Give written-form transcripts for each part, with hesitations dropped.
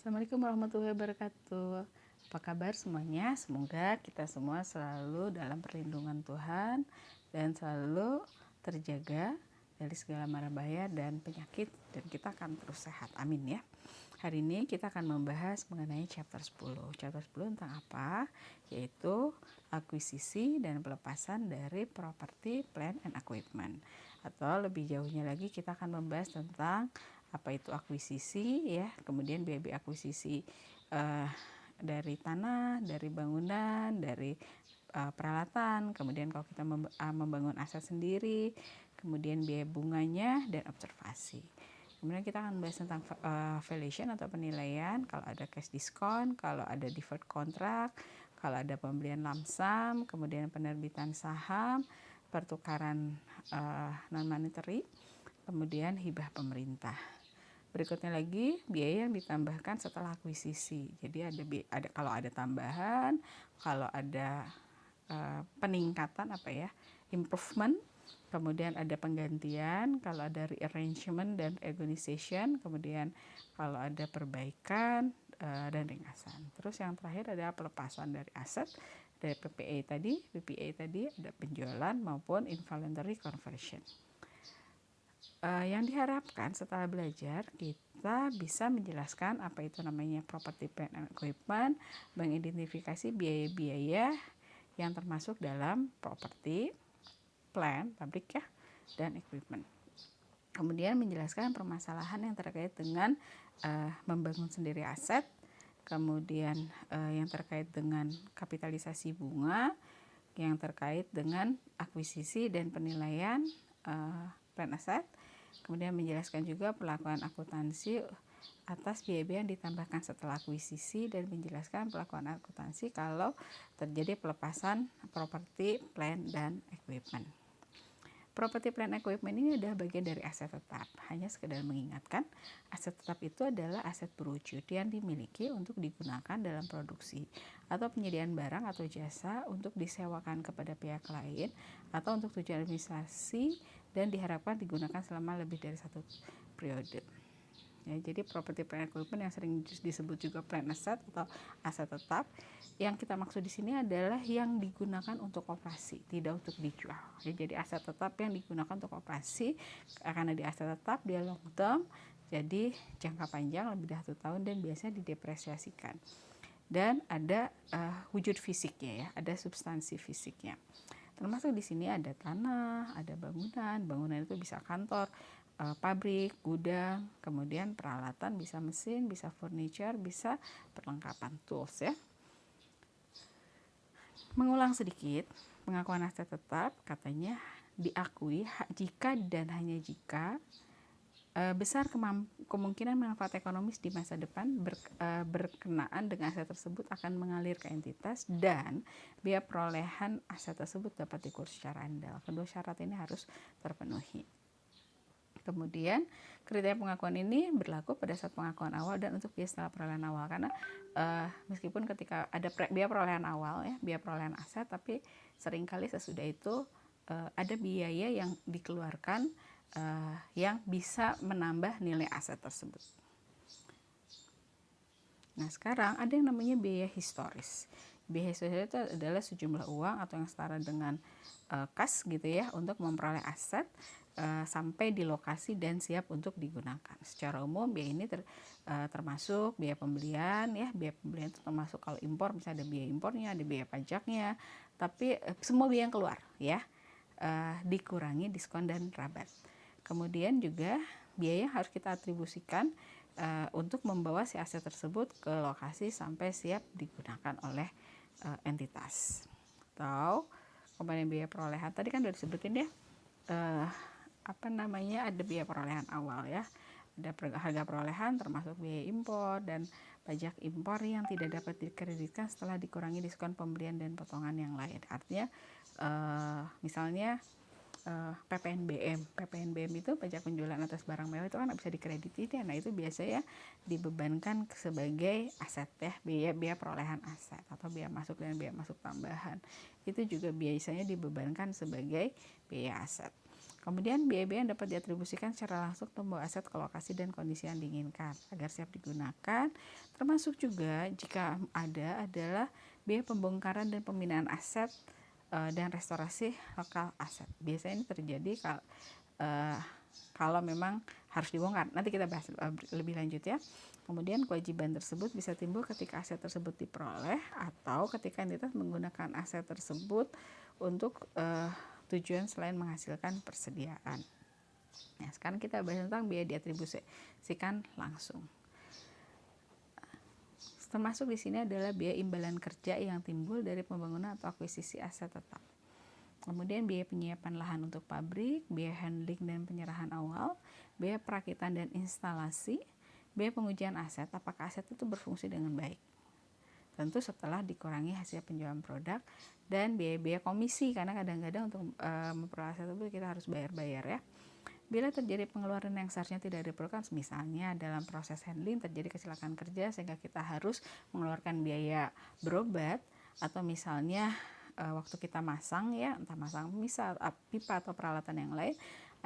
Assalamualaikum warahmatullahi wabarakatuh. Apa kabar semuanya? Semoga kita semua selalu dalam perlindungan Tuhan dan selalu terjaga dari segala mara bahaya dan penyakit, dan kita akan terus sehat. Amin ya. Hari ini kita akan membahas mengenai chapter 10. Chapter 10 tentang apa? Yaitu akuisisi dan pelepasan dari property, plant, and equipment. Atau lebih jauhnya lagi kita akan membahas tentang apa itu akuisisi ya, kemudian biaya akuisisi dari tanah, dari bangunan, dari peralatan, kemudian kalau kita membangun aset sendiri, kemudian biaya bunganya dan observasi. Kemudian kita akan membahas tentang valuation atau penilaian, kalau ada cash discount, kalau ada deferred contract, kalau ada pembelian lump sum, kemudian penerbitan saham, pertukaran non monetary, kemudian hibah pemerintah. Berikutnya lagi biaya yang ditambahkan setelah akuisisi. Jadi ada kalau ada tambahan, kalau ada peningkatan improvement, kemudian ada penggantian, kalau ada rearrangement dan organization, kemudian kalau ada perbaikan dan ringkasan. Terus yang terakhir adalah pelepasan dari aset dari PPA tadi ada penjualan maupun involuntary conversion. Yang diharapkan setelah belajar kita bisa menjelaskan apa itu namanya property, plant, and equipment, mengidentifikasi biaya-biaya yang termasuk dalam property, plant, pabrik ya, dan equipment. Kemudian menjelaskan permasalahan yang terkait dengan membangun sendiri aset, kemudian yang terkait dengan kapitalisasi bunga, yang terkait dengan akuisisi dan penilaian plant asset. Kemudian menjelaskan juga pelakuan akuntansi atas biaya yang ditambahkan setelah akuisisi, dan menjelaskan pelakuan akuntansi kalau terjadi pelepasan properti, plant, dan equipment. Property, plant, equipment ini adalah bagian dari aset tetap. Hanya sekedar mengingatkan, aset tetap itu adalah aset berwujud yang dimiliki untuk digunakan dalam produksi atau penyediaan barang atau jasa untuk disewakan kepada pihak lain atau untuk tujuan administrasi, dan diharapkan digunakan selama lebih dari satu periode. Ya, jadi property, plant, equipment yang sering disebut juga plant asset atau aset tetap, yang kita maksud di sini adalah yang digunakan untuk operasi, tidak untuk dijual. Ya, jadi aset tetap yang digunakan untuk operasi, karena di aset tetap dia long term, jadi jangka panjang lebih dari 1 tahun dan biasanya didepresiasikan. Dan ada wujud fisiknya ya, ada substansi fisiknya. Termasuk di sini ada tanah, ada bangunan. Bangunan itu bisa kantor, pabrik, gudang, kemudian peralatan bisa mesin, bisa furniture, bisa perlengkapan tools ya. Mengulang sedikit, pengakuan aset tetap katanya diakui jika dan hanya jika besar kemungkinan manfaat ekonomis di masa depan berkenaan dengan aset tersebut akan mengalir ke entitas, dan biaya perolehan aset tersebut dapat diukur secara andal. Kedua syarat ini harus terpenuhi. Kemudian kriteria pengakuan ini berlaku pada saat pengakuan awal dan untuk biaya setelah perolehan awal, karena meskipun ketika ada biaya perolehan awal ya, biaya perolehan aset, tapi seringkali sesudah itu ada biaya yang dikeluarkan yang bisa menambah nilai aset tersebut. Nah, sekarang ada yang namanya biaya historis. Biaya historis itu adalah sejumlah uang atau yang setara dengan kas gitu ya, untuk memperoleh aset sampai di lokasi dan siap untuk digunakan. Secara umum biaya ini termasuk biaya pembelian ya. Biaya pembelian itu termasuk kalau impor, misalnya ada biaya impornya, ada biaya pajaknya, tapi semua biaya yang keluar ya, dikurangi diskon dan rabat. Kemudian juga biaya yang harus kita atribusikan untuk membawa si aset tersebut ke lokasi sampai siap digunakan oleh entitas. Atau komponen biaya perolehan tadi kan udah disebutin ya, ada biaya perolehan awal ya, ada harga perolehan termasuk biaya impor dan pajak impor yang tidak dapat dikreditkan setelah dikurangi diskon pembelian dan potongan yang lain. Artinya misalnya PPNBM itu pajak penjualan atas barang mewah itu kan bisa dikrediti ya. Nah, itu biasanya dibebankan sebagai aset ya, biaya perolehan aset atau biaya masuk dan biaya masuk tambahan. Itu juga biasanya dibebankan sebagai biaya aset. Kemudian biaya-biaya yang dapat diatribusikan secara langsung untuk membawa aset ke lokasi dan kondisi yang diinginkan agar siap digunakan. Termasuk juga jika ada adalah biaya pembongkaran dan pembinaan aset dan restorasi lokal aset. Biasanya ini terjadi kalau memang harus dibongkar. Nanti kita bahas lebih lanjut ya. Kemudian kewajiban tersebut bisa timbul ketika aset tersebut diperoleh atau ketika entitas menggunakan aset tersebut untuk tujuan selain menghasilkan persediaan. Nah, sekarang kita bahas tentang biaya diatribusikan langsung. Termasuk di sini adalah biaya imbalan kerja yang timbul dari pembangunan atau akuisisi aset tetap. Kemudian biaya penyiapan lahan untuk pabrik, biaya handling dan penyerahan awal, biaya perakitan dan instalasi, biaya pengujian aset, apakah aset itu berfungsi dengan baik. Tentu setelah dikurangi hasil penjualan produk dan biaya-biaya komisi, karena kadang-kadang untuk memperoleh aset tersebut kita harus bayar-bayar ya. Bila terjadi pengeluaran yang seharusnya tidak diperlukan, misalnya dalam proses handling terjadi kecelakaan kerja sehingga kita harus mengeluarkan biaya berobat, atau misalnya waktu kita masang ya, entah masang misal pipa atau peralatan yang lain,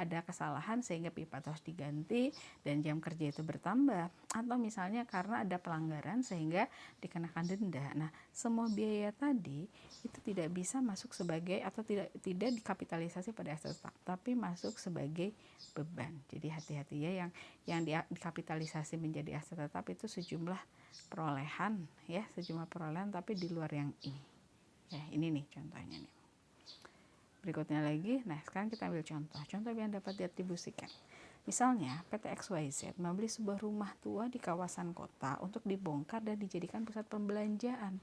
ada kesalahan sehingga pipa harus diganti dan jam kerja itu bertambah, atau misalnya karena ada pelanggaran sehingga dikenakan denda. Nah, semua biaya tadi itu tidak bisa masuk sebagai atau tidak dikapitalisasi pada aset tetap, tapi masuk sebagai beban. Jadi hati-hati ya, yang dikapitalisasi menjadi aset tetap itu sejumlah perolehan ya, sejumlah perolehan tapi di luar yang ini. Ya, ini nih contohnya nih. Berikutnya lagi, nah sekarang kita ambil contoh yang dapat diatribusikan. Misalnya PT XYZ membeli sebuah rumah tua di kawasan kota untuk dibongkar dan dijadikan pusat pembelanjaan.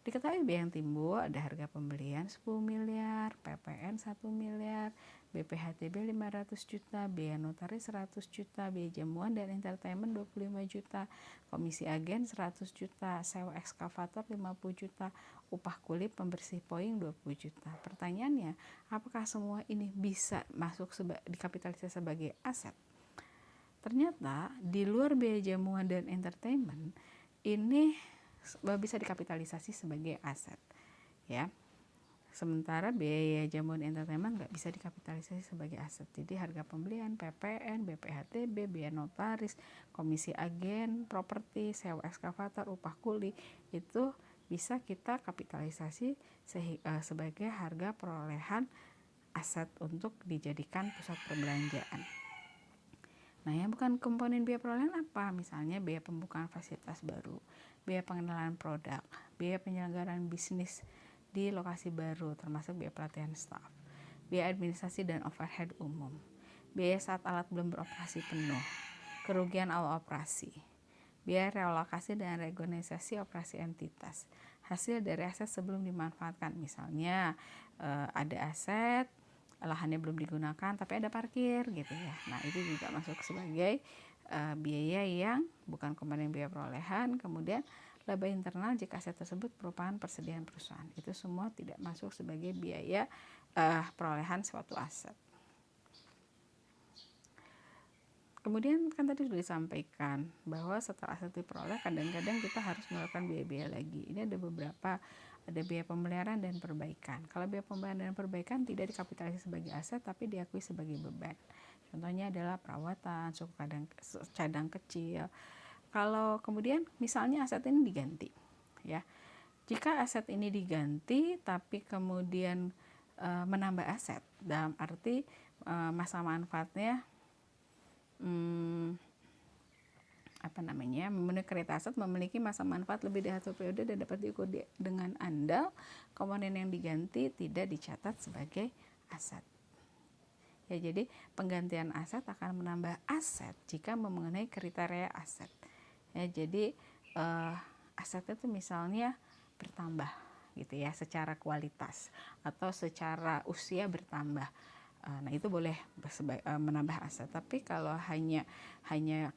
Diketahui biaya yang timbul ada harga pembelian 10 miliar, PPN 1 miliar, BPHTB 500 juta, biaya notaris 100 juta, biaya jamuan dan entertainment 25 juta, komisi agen 100 juta, sewa ekskavator 50 juta, upah kulit pembersih puing 20 juta. Pertanyaannya, apakah semua ini bisa masuk dikapitalisasi sebagai aset? Ternyata di luar biaya jamuan dan entertainment ini bisa dikapitalisasi sebagai aset ya. Sementara biaya jamuan entertainment nggak bisa dikapitalisasi sebagai aset. Jadi harga pembelian, PPN, BPHTB, biaya notaris, komisi agen, properti, sewa ekskavator, upah kuli itu bisa kita kapitalisasi sebagai harga perolehan aset untuk dijadikan pusat perbelanjaan. Nah, yang bukan komponen biaya perolehan apa? Misalnya biaya pembukaan fasilitas baru, biaya pengenalan produk, biaya penyelenggaraan bisnis di lokasi baru termasuk biaya pelatihan staf, biaya administrasi dan overhead umum, biaya saat alat belum beroperasi penuh, kerugian awal operasi, biaya relokasi dan reorganisasi operasi entitas, hasil dari aset sebelum dimanfaatkan, misalnya ada aset lahannya belum digunakan tapi ada parkir gitu ya. Nah, itu juga masuk sebagai biaya yang bukan komponen biaya perolehan. Kemudian laba internal jika aset tersebut merupakan persediaan perusahaan, itu semua tidak masuk sebagai biaya perolehan suatu aset. Kemudian kan tadi sudah disampaikan bahwa setelah aset diperoleh kadang-kadang kita harus melakukan biaya-biaya lagi. Ini ada beberapa, ada biaya pemeliharaan dan perbaikan. Kalau biaya pemeliharaan dan perbaikan tidak dikapitalisasi sebagai aset tapi diakui sebagai beban. Contohnya adalah perawatan, suku cadang kecil. Kalau kemudian misalnya aset ini diganti ya. Jika aset ini diganti tapi kemudian menambah aset dalam arti masa manfaatnya memenuhi kriteria aset memiliki masa manfaat lebih dari 1 periode dan dapat diukur dengan andal, komponen yang diganti tidak dicatat sebagai aset. Ya, jadi penggantian aset akan menambah aset jika memenuhi kriteria aset. Ya, jadi asetnya itu misalnya bertambah gitu ya secara kualitas atau secara usia bertambah. Nah, itu boleh menambah aset. Tapi kalau hanya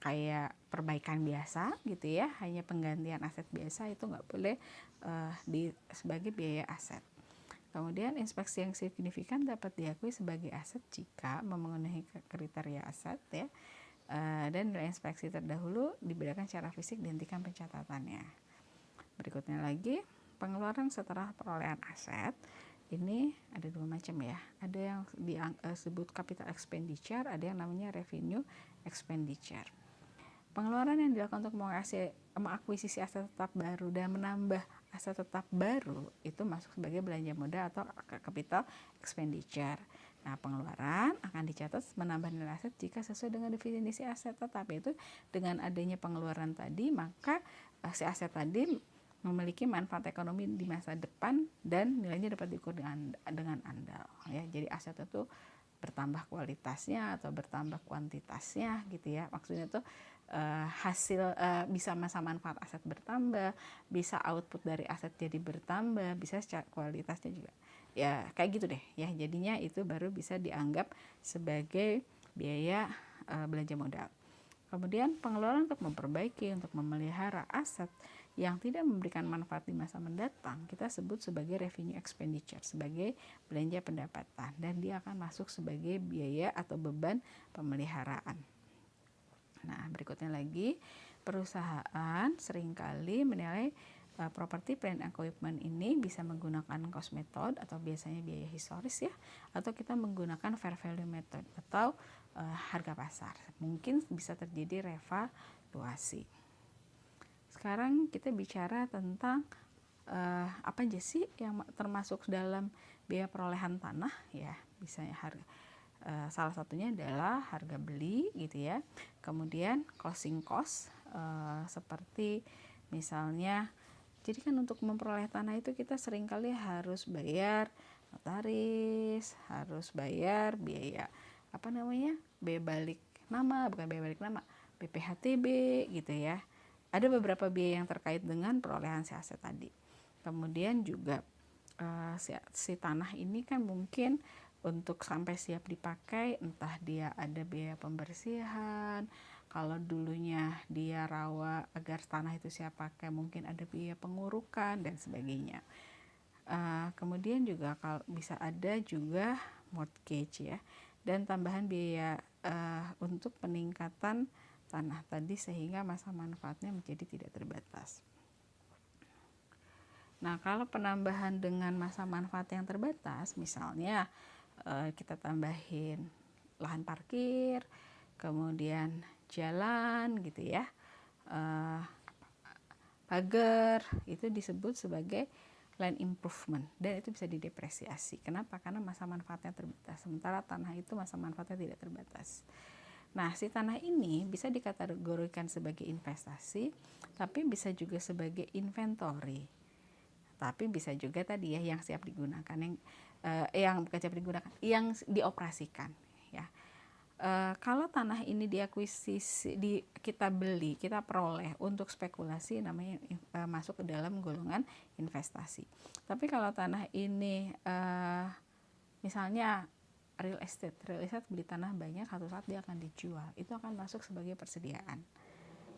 kayak perbaikan biasa gitu ya, hanya penggantian aset biasa, itu nggak boleh sebagai biaya aset. Kemudian inspeksi yang signifikan dapat diakui sebagai aset jika memenuhi kriteria aset ya. Dan nilai inspeksi terdahulu dibedakan secara fisik dihentikan pencatatannya. Berikutnya lagi, pengeluaran setelah perolehan aset ini ada dua macam ya. Ada yang disebut capital expenditure, ada yang namanya revenue expenditure. Pengeluaran yang dilakukan untuk mengakuisisi aset tetap baru dan menambah aset tetap baru itu masuk sebagai belanja modal atau capital expenditure. Nah, pengeluaran akan dicatat menambah nilai aset jika sesuai dengan definisi aset tetap, yaitu dengan adanya pengeluaran tadi maka si aset tadi memiliki manfaat ekonomi di masa depan dan nilainya dapat diukur dengan andal ya. Jadi aset itu bertambah kualitasnya atau bertambah kuantitasnya gitu ya. Maksudnya tuh hasil bisa masa manfaat aset bertambah, bisa output dari aset jadi bertambah, bisa secara kualitasnya juga ya kayak gitu deh ya. Jadinya itu baru bisa dianggap sebagai biaya belanja modal. Kemudian pengeluaran untuk memperbaiki, untuk memelihara aset yang tidak memberikan manfaat di masa mendatang kita sebut sebagai revenue expenditure, sebagai belanja pendapatan, dan dia akan masuk sebagai biaya atau beban pemeliharaan. Nah, berikutnya lagi, perusahaan seringkali menilai property, plant and equipment ini bisa menggunakan cost method atau biasanya biaya historis ya, atau kita menggunakan fair value method atau harga pasar. Mungkin bisa terjadi revaluasi. Sekarang kita bicara tentang apa aja sih yang termasuk dalam biaya perolehan tanah ya. Misalnya salah satunya adalah harga beli gitu ya. Kemudian closing cost seperti misalnya, jadi kan untuk memperoleh tanah itu kita seringkali harus bayar notaris, harus bayar biaya biaya balik nama, bukan biaya balik nama, BPHTB gitu ya. Ada beberapa biaya yang terkait dengan perolehan si aset tadi. Kemudian juga si tanah ini kan mungkin untuk sampai siap dipakai, entah dia ada biaya pembersihan, kalau dulunya dia rawa agar tanah itu siap pakai mungkin ada biaya pengurukan dan sebagainya. Kemudian juga bisa ada juga mortgage ya, dan tambahan biaya untuk peningkatan tanah tadi sehingga masa manfaatnya menjadi tidak terbatas. Nah, kalau penambahan dengan masa manfaat yang terbatas, misalnya kita tambahin lahan parkir, kemudian jalan gitu ya, pagar, itu disebut sebagai land improvement dan itu bisa didepresiasi. Kenapa? Karena masa manfaatnya terbatas, sementara tanah itu masa manfaatnya tidak terbatas. Nah, si tanah ini bisa dikategorikan sebagai investasi, tapi bisa juga sebagai inventory. Tapi bisa juga tadi ya yang siap digunakan, yang bukan siap digunakan, yang dioperasikan ya. Kalau tanah ini diakuisisi, kita beli, kita peroleh untuk spekulasi, namanya masuk ke dalam golongan investasi. Tapi kalau tanah ini misalnya real estate beli tanah banyak, satu saat dia akan dijual, itu akan masuk sebagai persediaan.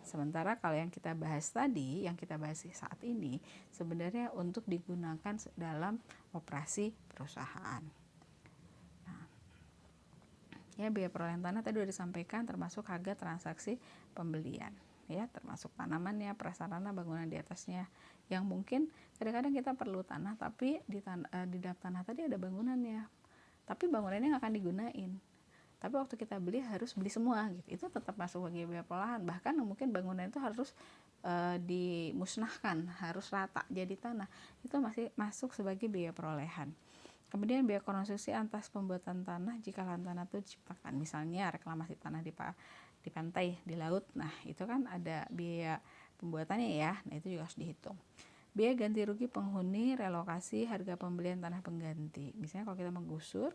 Sementara kalau yang kita bahas tadi, yang kita bahas saat ini sebenarnya untuk digunakan dalam operasi perusahaan. Nah, ya, biaya perolehan tanah tadi sudah disampaikan, termasuk harga transaksi pembelian ya, termasuk tanamannya, prasarana, bangunan di atasnya, yang mungkin kadang-kadang kita perlu tanah tapi di dalam tanah tadi ada bangunannya, tapi bangunannya nggak akan digunain. Tapi waktu kita beli harus beli semua gitu, itu tetap masuk bagi biaya perolehan. Bahkan mungkin bangunan itu harus dimusnahkan, harus rata jadi tanah, itu masih masuk sebagai biaya perolehan. Kemudian biaya konstruksi atas pembuatan tanah jika lahan tanah itu diciptakan, misalnya reklamasi tanah di pantai, di laut, nah itu kan ada biaya pembuatannya ya, nah itu juga harus dihitung. Biaya ganti rugi penghuni, relokasi, harga pembelian tanah pengganti. Misalnya kalau kita menggusur,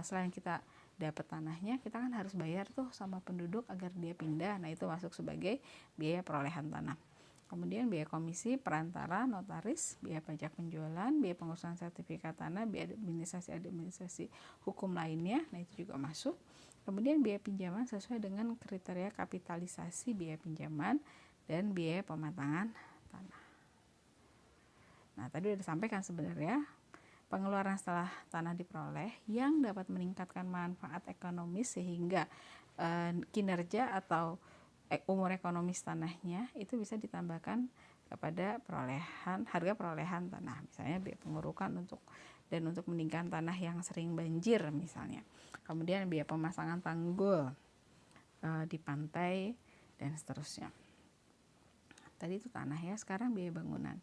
selain kita dapat tanahnya, kita kan harus bayar tuh sama penduduk agar dia pindah. Nah, itu masuk sebagai biaya perolehan tanah. Kemudian biaya komisi, perantara, notaris, biaya pajak penjualan, biaya pengurusan sertifikat tanah, biaya administrasi hukum lainnya. Nah, itu juga masuk. Kemudian biaya pinjaman sesuai dengan kriteria kapitalisasi biaya pinjaman dan biaya pematangan tanah. Nah, tadi sudah disampaikan sebenarnya pengeluaran setelah tanah diperoleh yang dapat meningkatkan manfaat ekonomis sehingga kinerja atau umur ekonomis tanahnya itu bisa ditambahkan kepada harga perolehan tanah. Misalnya biaya pengurukan untuk dan untuk meninggikan tanah yang sering banjir misalnya. Kemudian biaya pemasangan tanggul di pantai dan seterusnya. Tadi itu tanah ya, sekarang biaya bangunan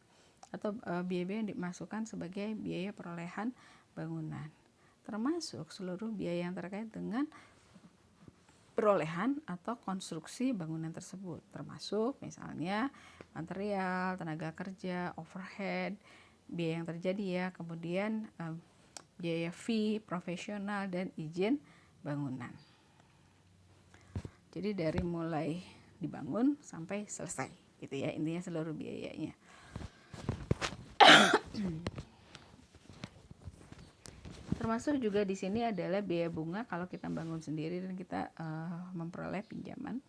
atau biaya-biaya yang dimasukkan sebagai biaya perolehan bangunan, termasuk seluruh biaya yang terkait dengan perolehan atau konstruksi bangunan tersebut, termasuk misalnya material, tenaga kerja, overhead, biaya yang terjadi ya, kemudian biaya fee profesional dan izin bangunan. Jadi dari mulai dibangun sampai selesai gitu ya, intinya seluruh biayanya. Termasuk juga di sini adalah biaya bunga kalau kita bangun sendiri dan kita memperoleh pinjaman.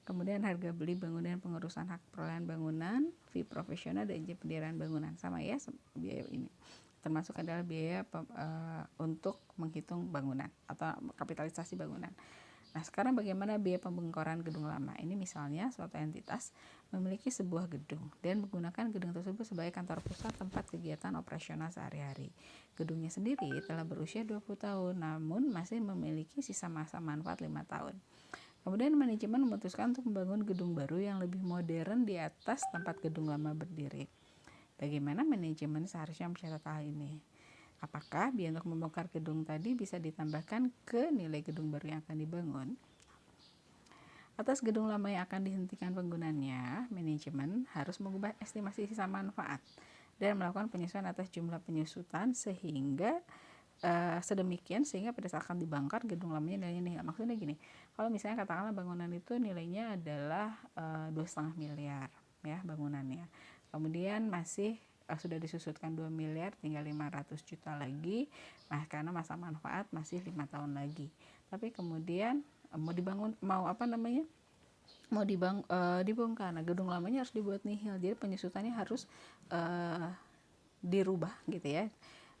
Kemudian harga beli bangunan, pengurusan hak perolehan bangunan, fee profesional dan izin pendirian bangunan, sama ya biaya ini. Termasuk adalah biaya untuk menghitung bangunan atau kapitalisasi bangunan. Nah, sekarang bagaimana biaya pembongkaran gedung lama? Ini misalnya suatu entitas memiliki sebuah gedung dan menggunakan gedung tersebut sebagai kantor pusat tempat kegiatan operasional sehari-hari. Gedungnya sendiri telah berusia 20 tahun namun masih memiliki sisa masa manfaat 5 tahun. Kemudian manajemen memutuskan untuk membangun gedung baru yang lebih modern di atas tempat gedung lama berdiri. Bagaimana manajemen seharusnya mencatat hal ini? Apakah biaya untuk membongkar gedung tadi bisa ditambahkan ke nilai gedung baru yang akan dibangun? Atas gedung lama yang akan dihentikan penggunaannya, manajemen harus mengubah estimasi sisa manfaat dan melakukan penyesuaian atas jumlah penyusutan sehingga sedemikian sehingga pada saat akan dibongkar gedung lamanya nilainya nih. Maksudnya gini, kalau misalnya katakanlah bangunan itu nilainya adalah 2,5 miliar ya bangunannya. Kemudian masih sudah disusutkan 2 miliar, tinggal 500 juta lagi, nah karena masa manfaat masih 5 tahun lagi. Tapi kemudian mau dibongkar. Nah, gedung lamanya harus dibuat nihil, jadi penyusutannya harus dirubah gitu ya,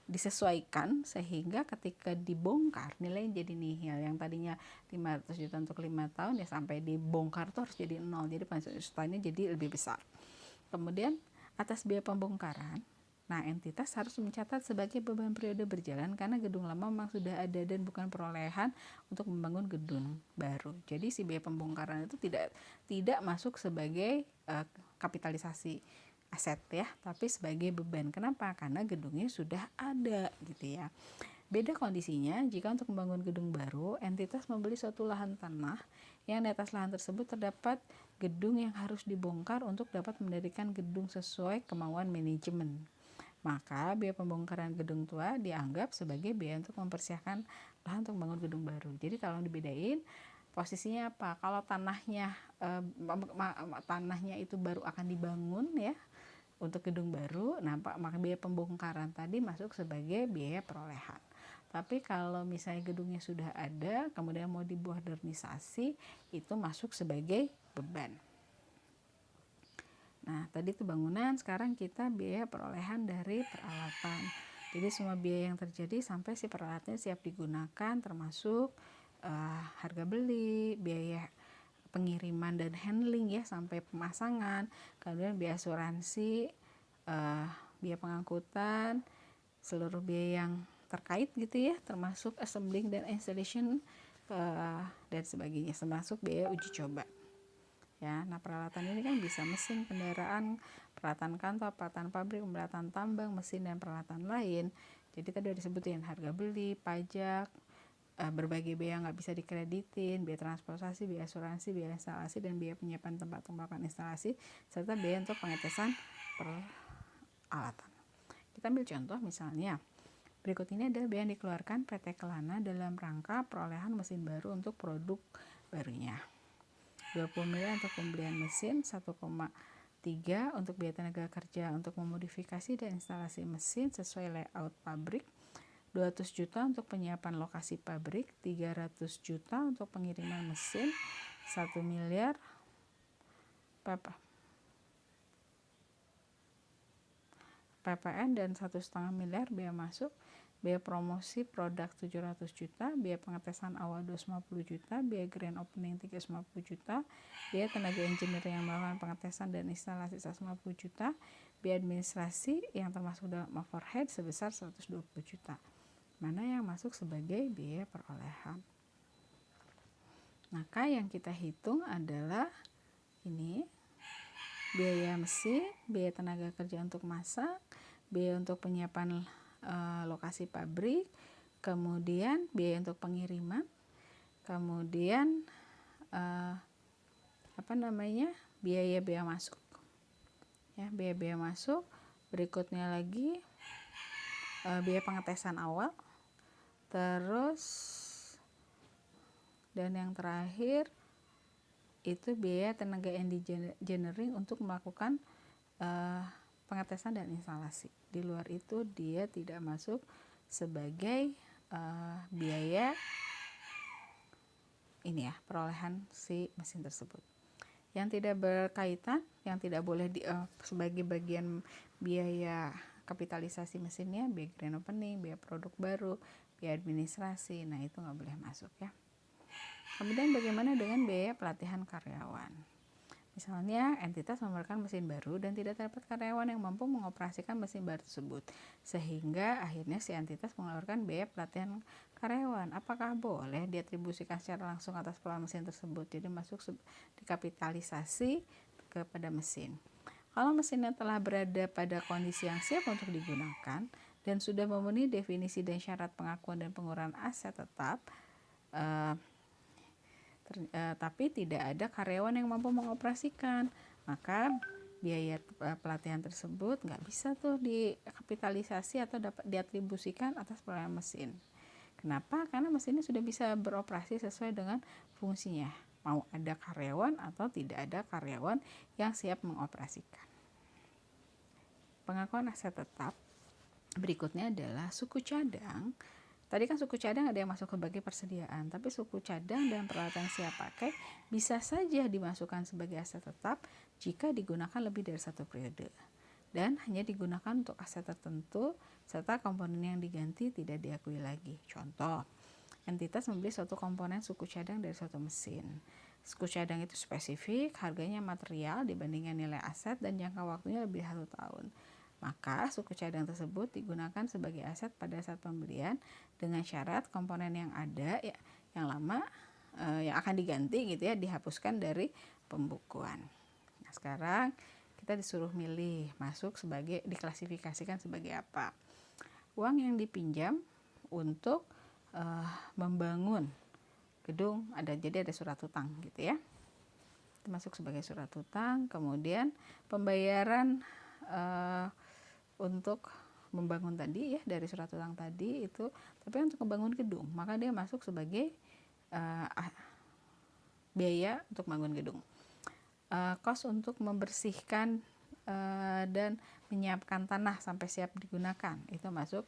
disesuaikan sehingga ketika dibongkar nilainya jadi nihil. Yang tadinya 500 juta untuk 5 tahun ya sampai dibongkar tuh harus jadi 0, jadi penyusutannya jadi lebih besar. Kemudian atas biaya pembongkaran, nah entitas harus mencatat sebagai beban periode berjalan karena gedung lama memang sudah ada dan bukan perolehan untuk membangun gedung baru. Jadi si biaya pembongkaran itu tidak masuk sebagai kapitalisasi aset ya, tapi sebagai beban. Kenapa? Karena gedungnya sudah ada gitu ya. Beda kondisinya jika untuk membangun gedung baru, entitas membeli suatu lahan tanah yang di atas lahan tersebut terdapat gedung yang harus dibongkar untuk dapat mendirikan gedung sesuai kemauan manajemen. Maka biaya pembongkaran gedung tua dianggap sebagai biaya untuk mempersiapkan lahan untuk membangun gedung baru. Jadi tolong dibedain posisinya apa. Kalau tanahnya itu baru akan dibangun ya untuk gedung baru, nah maka biaya pembongkaran tadi masuk sebagai biaya perolehan. Tapi kalau misalnya gedungnya sudah ada, kemudian mau dimodernisasi, itu masuk sebagai beban. Nah, tadi itu bangunan, sekarang kita biaya perolehan dari peralatan. Jadi semua biaya yang terjadi sampai si peralatannya siap digunakan, termasuk harga beli, biaya pengiriman dan handling ya sampai pemasangan, kemudian biaya asuransi, biaya pengangkutan, seluruh biaya yang terkait gitu ya, termasuk assembling dan installation dan sebagainya, termasuk biaya uji coba ya. Nah, peralatan ini kan bisa mesin kendaraan, peralatan kantor, peralatan pabrik, peralatan tambang, mesin dan peralatan lain. Jadi tadi udah disebutin harga beli, pajak, berbagai biaya nggak bisa dikreditin, biaya transportasi, biaya asuransi, biaya instalasi, dan biaya penyiapan tempat pembuatan instalasi, serta biaya untuk pengetesan peralatan. Kita ambil contoh misalnya, berikut ini adalah biaya yang dikeluarkan PT Kelana dalam rangka perolehan mesin baru untuk produk barunya. 20 miliar untuk pembelian mesin, 1,3 untuk biaya tenaga kerja untuk memodifikasi dan instalasi mesin sesuai layout pabrik, 200 juta untuk penyiapan lokasi pabrik, 300 juta untuk pengiriman mesin, 1 miliar PPN dan 1,5 miliar biaya masuk, biaya promosi produk 700 juta, biaya pengetesan awal 250 juta, biaya grand opening 350 juta, biaya tenaga engineer yang melakukan pengetesan dan instalasi 150 juta, biaya administrasi yang termasuk dalam overhead sebesar 120 juta. Mana yang masuk sebagai biaya perolehan? Maka yang kita hitung adalah ini biaya mesin, biaya tenaga kerja untuk masak, biaya untuk penyiapan lokasi pabrik, kemudian biaya untuk pengiriman, kemudian biaya-biaya masuk, ya, biaya-biaya masuk. Berikutnya lagi biaya pengetesan awal, terus dan yang terakhir itu biaya tenaga engineering untuk melakukan pengetesan dan instalasi. Di luar itu dia tidak masuk sebagai biaya ini ya, perolehan si mesin tersebut. Yang tidak berkaitan, yang tidak boleh sebagai bagian biaya kapitalisasi mesinnya, biaya grand opening, biaya produk baru, biaya administrasi, nah itu nggak boleh masuk ya. Kemudian bagaimana dengan biaya pelatihan karyawan? Misalnya entitas memerlukan mesin baru dan tidak terdapat karyawan yang mampu mengoperasikan mesin baru tersebut, sehingga akhirnya si entitas mengeluarkan biaya pelatihan karyawan. Apakah boleh diatribusikan secara langsung atas pelatihan mesin tersebut? Jadi masuk dikapitalisasi kepada mesin. Kalau mesinnya telah berada pada kondisi yang siap untuk digunakan dan sudah memenuhi definisi dan syarat pengakuan dan pengurangan aset tetap, tapi tidak ada karyawan yang mampu mengoperasikan, maka biaya pelatihan tersebut nggak bisa tuh dikapitalisasi atau dapat diatribusikan atas pelatihan mesin. Kenapa? Karena mesinnya sudah bisa beroperasi sesuai dengan fungsinya, mau ada karyawan atau tidak ada karyawan yang siap mengoperasikan. Pengakuan aset tetap berikutnya adalah suku cadang. Tadi kan suku cadang ada yang masuk sebagai persediaan, tapi suku cadang dan peralatan siap pakai bisa saja dimasukkan sebagai aset tetap jika digunakan lebih dari satu periode dan hanya digunakan untuk aset tertentu serta komponen yang diganti tidak diakui lagi. Contoh, entitas membeli suatu komponen suku cadang dari suatu mesin. Suku cadang itu spesifik, harganya material dibandingkan nilai aset dan jangka waktunya lebih dari 1 tahun. Maka suku cadang tersebut digunakan sebagai aset pada saat pembelian dengan syarat komponen yang ada ya, yang lama yang akan diganti gitu ya, dihapuskan dari pembukuan. Nah, sekarang kita disuruh milih masuk sebagai, diklasifikasikan sebagai apa? Uang yang dipinjam untuk membangun gedung, jadi ada surat hutang gitu ya, termasuk sebagai surat hutang. Kemudian pembayaran untuk membangun tadi ya, dari surat hutang tadi itu, tapi untuk membangun gedung maka dia masuk sebagai biaya untuk membangun gedung. Kos untuk membersihkan dan menyiapkan tanah sampai siap digunakan itu masuk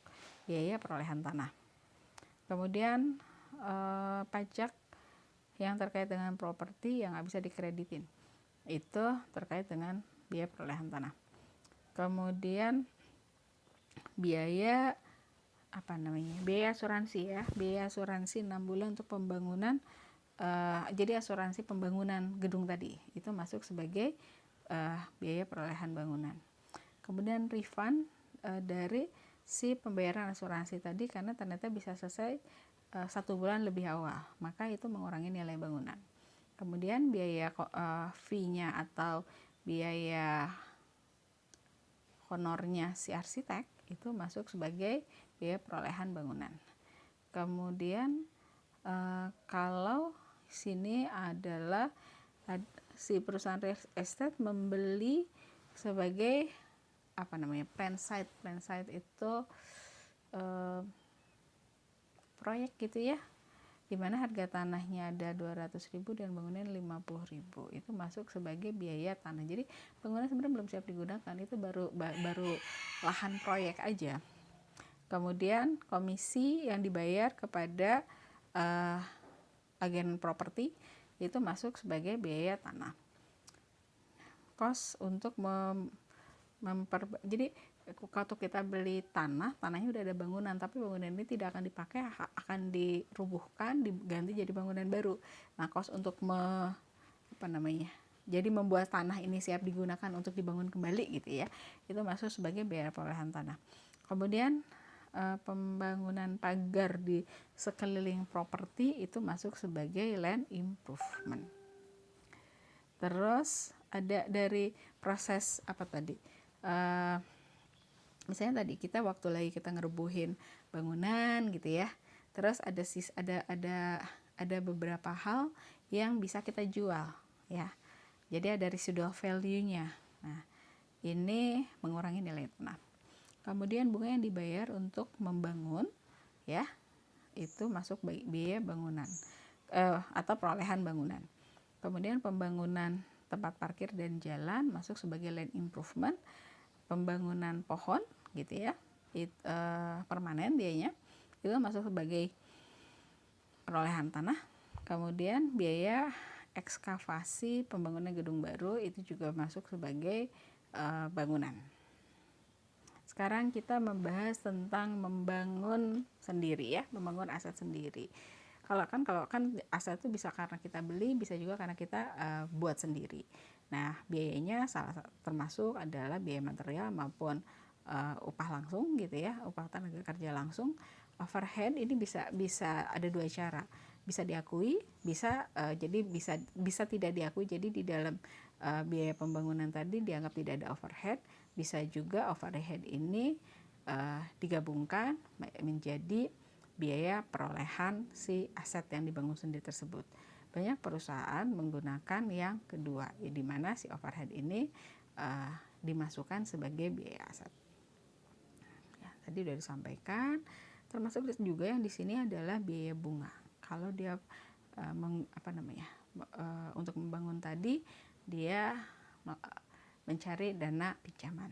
biaya perolehan tanah. Kemudian pajak yang terkait dengan properti yang nggak bisa dikreditin itu terkait dengan biaya perolehan tanah. Kemudian biaya biaya asuransi ya, biaya asuransi 6 bulan untuk pembangunan, jadi asuransi pembangunan gedung tadi itu masuk sebagai biaya perolehan bangunan. Kemudian refund dari si pembayaran asuransi tadi karena ternyata bisa selesai 1 bulan lebih awal, maka itu mengurangi nilai bangunan. Kemudian biaya fee-nya atau biaya honornya si arsitek itu masuk sebagai biaya perolehan bangunan. Kemudian kalau sini adalah si perusahaan real estate membeli sebagai plan site. Plan site itu proyek gitu ya, dimana harga tanahnya ada 200.000 dan bangunan 50.000, itu masuk sebagai biaya tanah. Jadi bangunan sebenarnya belum siap digunakan, itu baru lahan proyek aja. Kemudian komisi yang dibayar kepada agen properti itu masuk sebagai biaya tanah. Kos untuk jadi Kalau kita beli tanahnya udah ada bangunan, tapi bangunan ini tidak akan dipakai, akan dirubuhkan, diganti jadi bangunan baru. Nah, kos untuk jadi membuat tanah ini siap digunakan untuk dibangun kembali gitu ya, itu masuk sebagai biaya perolehan tanah. Kemudian pembangunan pagar di sekeliling properti itu masuk sebagai land improvement. Terus ada dari proses apa tadi? Misalnya tadi kita waktu lagi kita ngerubuhin bangunan gitu ya, terus ada beberapa hal yang bisa kita jual ya, jadi ada residual value-nya. Nah, ini mengurangi nilai tanah. Kemudian bunga yang dibayar untuk membangun ya, itu masuk biaya bangunan atau perolehan bangunan. Kemudian pembangunan tempat parkir dan jalan masuk sebagai land improvement. Pembangunan pohon gitu ya, permanen biayanya itu masuk sebagai perolehan tanah. Kemudian biaya ekskavasi pembangunan gedung baru itu juga masuk sebagai bangunan. Sekarang kita membahas tentang membangun sendiri ya, membangun aset sendiri. Kalau kan aset itu bisa karena kita beli, bisa juga karena kita buat sendiri. Nah, biayanya termasuk adalah biaya material maupun upah langsung gitu ya, upah tenaga kerja langsung. Overhead ini bisa ada dua cara, bisa diakui, jadi bisa tidak diakui. Jadi di dalam biaya pembangunan tadi dianggap tidak ada overhead. Bisa juga overhead ini digabungkan menjadi biaya perolehan si aset yang dibangun sendiri tersebut. Banyak perusahaan menggunakan yang kedua, ya, di mana si overhead ini dimasukkan sebagai biaya aset. Ya, tadi sudah disampaikan. Termasuk juga yang di sini adalah biaya bunga. Kalau dia untuk membangun tadi dia mencari dana pinjaman.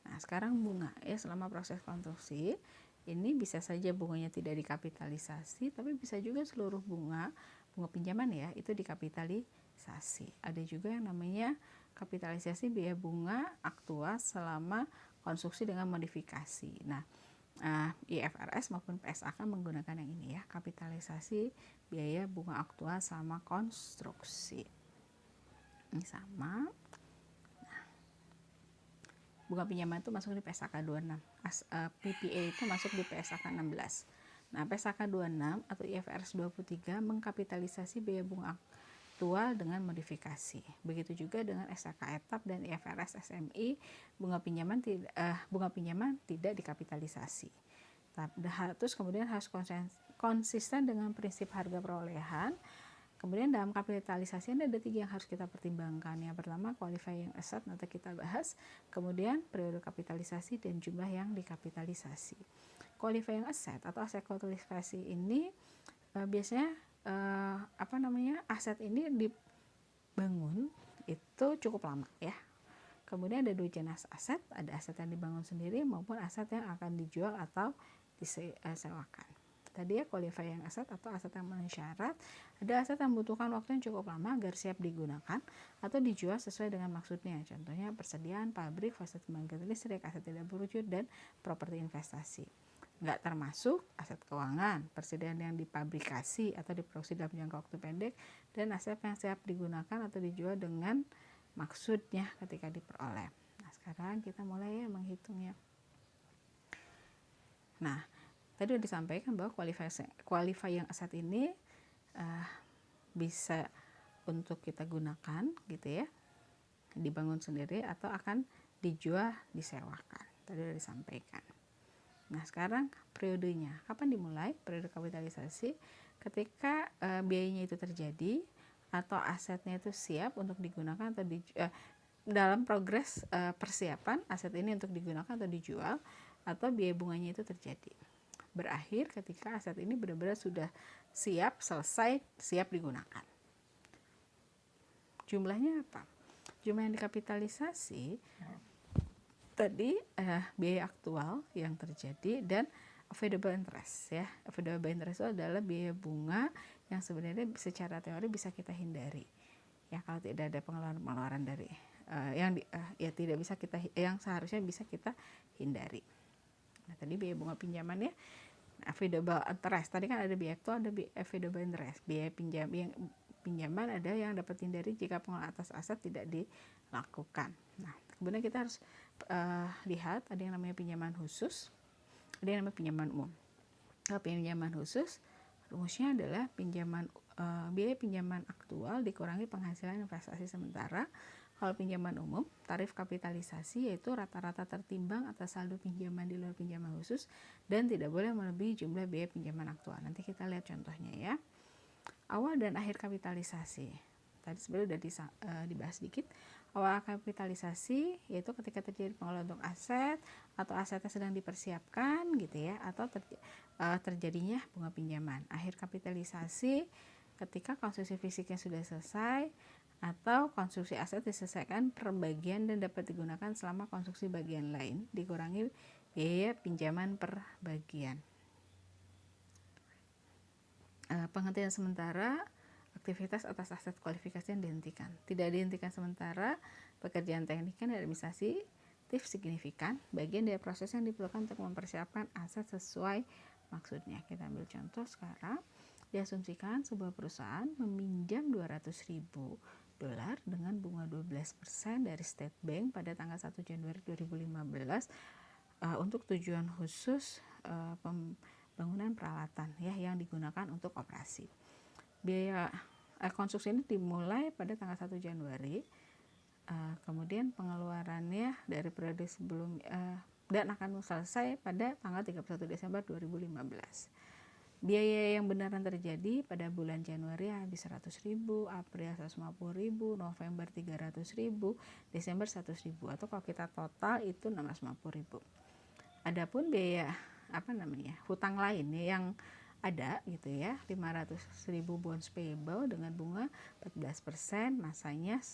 Nah, sekarang bunga ya, selama proses konstruksi ini bisa saja bunganya tidak dikapitalisasi, tapi bisa juga seluruh bunga pinjaman ya itu dikapitalisasi. Ada juga yang namanya kapitalisasi biaya bunga aktual selama konstruksi dengan modifikasi. Nah, IFRS maupun PSAK menggunakan yang ini ya, kapitalisasi biaya bunga aktual selama konstruksi. Ini sama. Nah, bunga pinjaman itu masuk di PSAK 26. PPA itu masuk di PSAK 16. Nah, PSAK 26 atau IFRS 23 mengkapitalisasi biaya bunga aktual dengan modifikasi. Begitu juga dengan SAK etap dan IFRS SMI, bunga pinjaman tidak dikapitalisasi. Terus kemudian harus konsisten dengan prinsip harga perolehan. Kemudian dalam kapitalisasi ada 3 yang harus kita pertimbangkan. Yang pertama qualifying asset, nanti kita bahas. Kemudian periode kapitalisasi dan jumlah yang dikapitalisasi. Qualifying asset atau aset kualifikasi ini biasanya aset ini dibangun itu cukup lama ya. Kemudian ada 2 jenis aset, ada aset yang dibangun sendiri maupun aset yang akan dijual atau disewakan. Tadi ya qualifying aset atau aset yang memenuhi syarat, ada aset yang membutuhkan waktu yang cukup lama agar siap digunakan atau dijual sesuai dengan maksudnya. Contohnya persediaan pabrik, fasilitas pembangkit listrik, aset tidak berwujud, dan properti investasi. Nggak termasuk aset keuangan, persediaan yang dipabrikasi atau diproduksi dalam jangka waktu pendek, dan aset yang siap digunakan atau dijual dengan maksudnya ketika diperoleh. Nah, sekarang kita mulai menghitungnya. Nah, tadi sudah disampaikan bahwa qualifying aset ini bisa untuk kita gunakan gitu ya, dibangun sendiri atau akan dijual disewakan. Tadi sudah disampaikan. Nah, sekarang periodenya. Kapan dimulai periode kapitalisasi? Ketika biayanya itu terjadi atau asetnya itu siap untuk digunakan atau dalam progres persiapan aset ini untuk digunakan atau dijual, atau biaya bunganya itu terjadi. Berakhir ketika aset ini benar-benar sudah siap, selesai, siap digunakan. Jumlahnya apa? Jumlah yang dikapitalisasi tadi biaya aktual yang terjadi dan available interest ya. Available interest itu adalah biaya bunga yang sebenarnya secara teori bisa kita hindari ya kalau tidak ada pengeluaran dari ya tidak bisa kita, yang seharusnya bisa kita hindari. Nah, tadi biaya bunga pinjaman ya, available interest. Tadi kan ada biaya aktual, ada available interest. Biaya pinjaman ada yang dapat hindari jika pengelolaan atas aset tidak dilakukan. Nah, kemudian kita harus lihat ada yang namanya pinjaman khusus, ada yang namanya pinjaman umum. Kalau pinjaman khusus, rumusnya adalah biaya pinjaman aktual dikurangi penghasilan investasi sementara. Kalau pinjaman umum, tarif kapitalisasi yaitu rata-rata tertimbang atas saldo pinjaman di luar pinjaman khusus dan tidak boleh melebihi jumlah biaya pinjaman aktual. Nanti kita lihat contohnya ya. Awal dan akhir kapitalisasi. Tadi sebenarnya sudah dibahas sedikit. Awal kapitalisasi yaitu ketika terjadi pengelolaan untuk aset atau asetnya sedang dipersiapkan gitu ya, atau terjadinya bunga pinjaman. Akhir kapitalisasi ketika konstruksi fisiknya sudah selesai atau konstruksi aset diselesaikan per bagian dan dapat digunakan selama konstruksi bagian lain, dikurangi biaya pinjaman per bagian. Penghentian sementara aktivitas atas aset kualifikasi yang dihentikan. Tidak dihentikan sementara pekerjaan teknik dan administratif signifikan, bagian dari proses yang diperlukan untuk mempersiapkan aset sesuai maksudnya. Kita ambil contoh sekarang. Diasumsikan sebuah perusahaan meminjam $200.000 dengan bunga 12% dari State Bank pada tanggal 1 Januari 2015 untuk tujuan khusus pembangunan peralatan ya yang digunakan untuk operasi. Biaya konstruksi ini dimulai pada tanggal 1 Januari, kemudian pengeluarannya dari periode sebelum dan akan selesai pada tanggal 31 Desember 2015. Biaya yang benaran terjadi pada bulan Januari habis 100.000, April 150.000, November 300.000, Desember 100.000, atau kalau kita total itu 650.000. Adapun biaya hutang lainnya yang ada gitu ya, 500.000 bonds payable dengan bunga 14%, masanya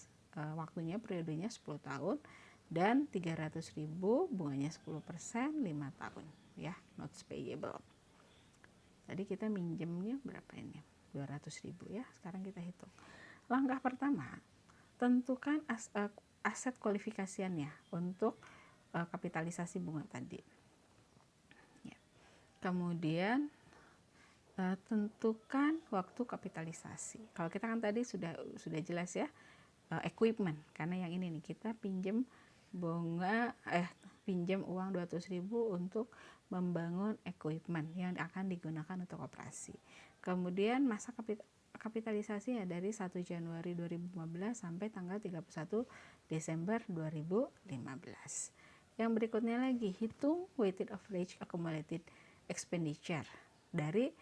waktunya periodenya 10 tahun, dan 300.000 bunganya 10%, 5 tahun ya, notes payable. Tadi kita minjemnya berapa ini? 200.000 ya. Sekarang kita hitung. Langkah pertama, tentukan aset kualifikasiannya untuk kapitalisasi bunga tadi. Ya. Kemudian tentukan waktu kapitalisasi. Kalau kita kan tadi sudah jelas ya, equipment, karena yang ini nih kita pinjam uang 200.000 untuk membangun equipment yang akan digunakan untuk operasi. Kemudian masa kapitalisasi ya dari 1 Januari 2015 sampai tanggal 31 Desember 2015. Yang berikutnya lagi, hitung weighted average accumulated expenditure dari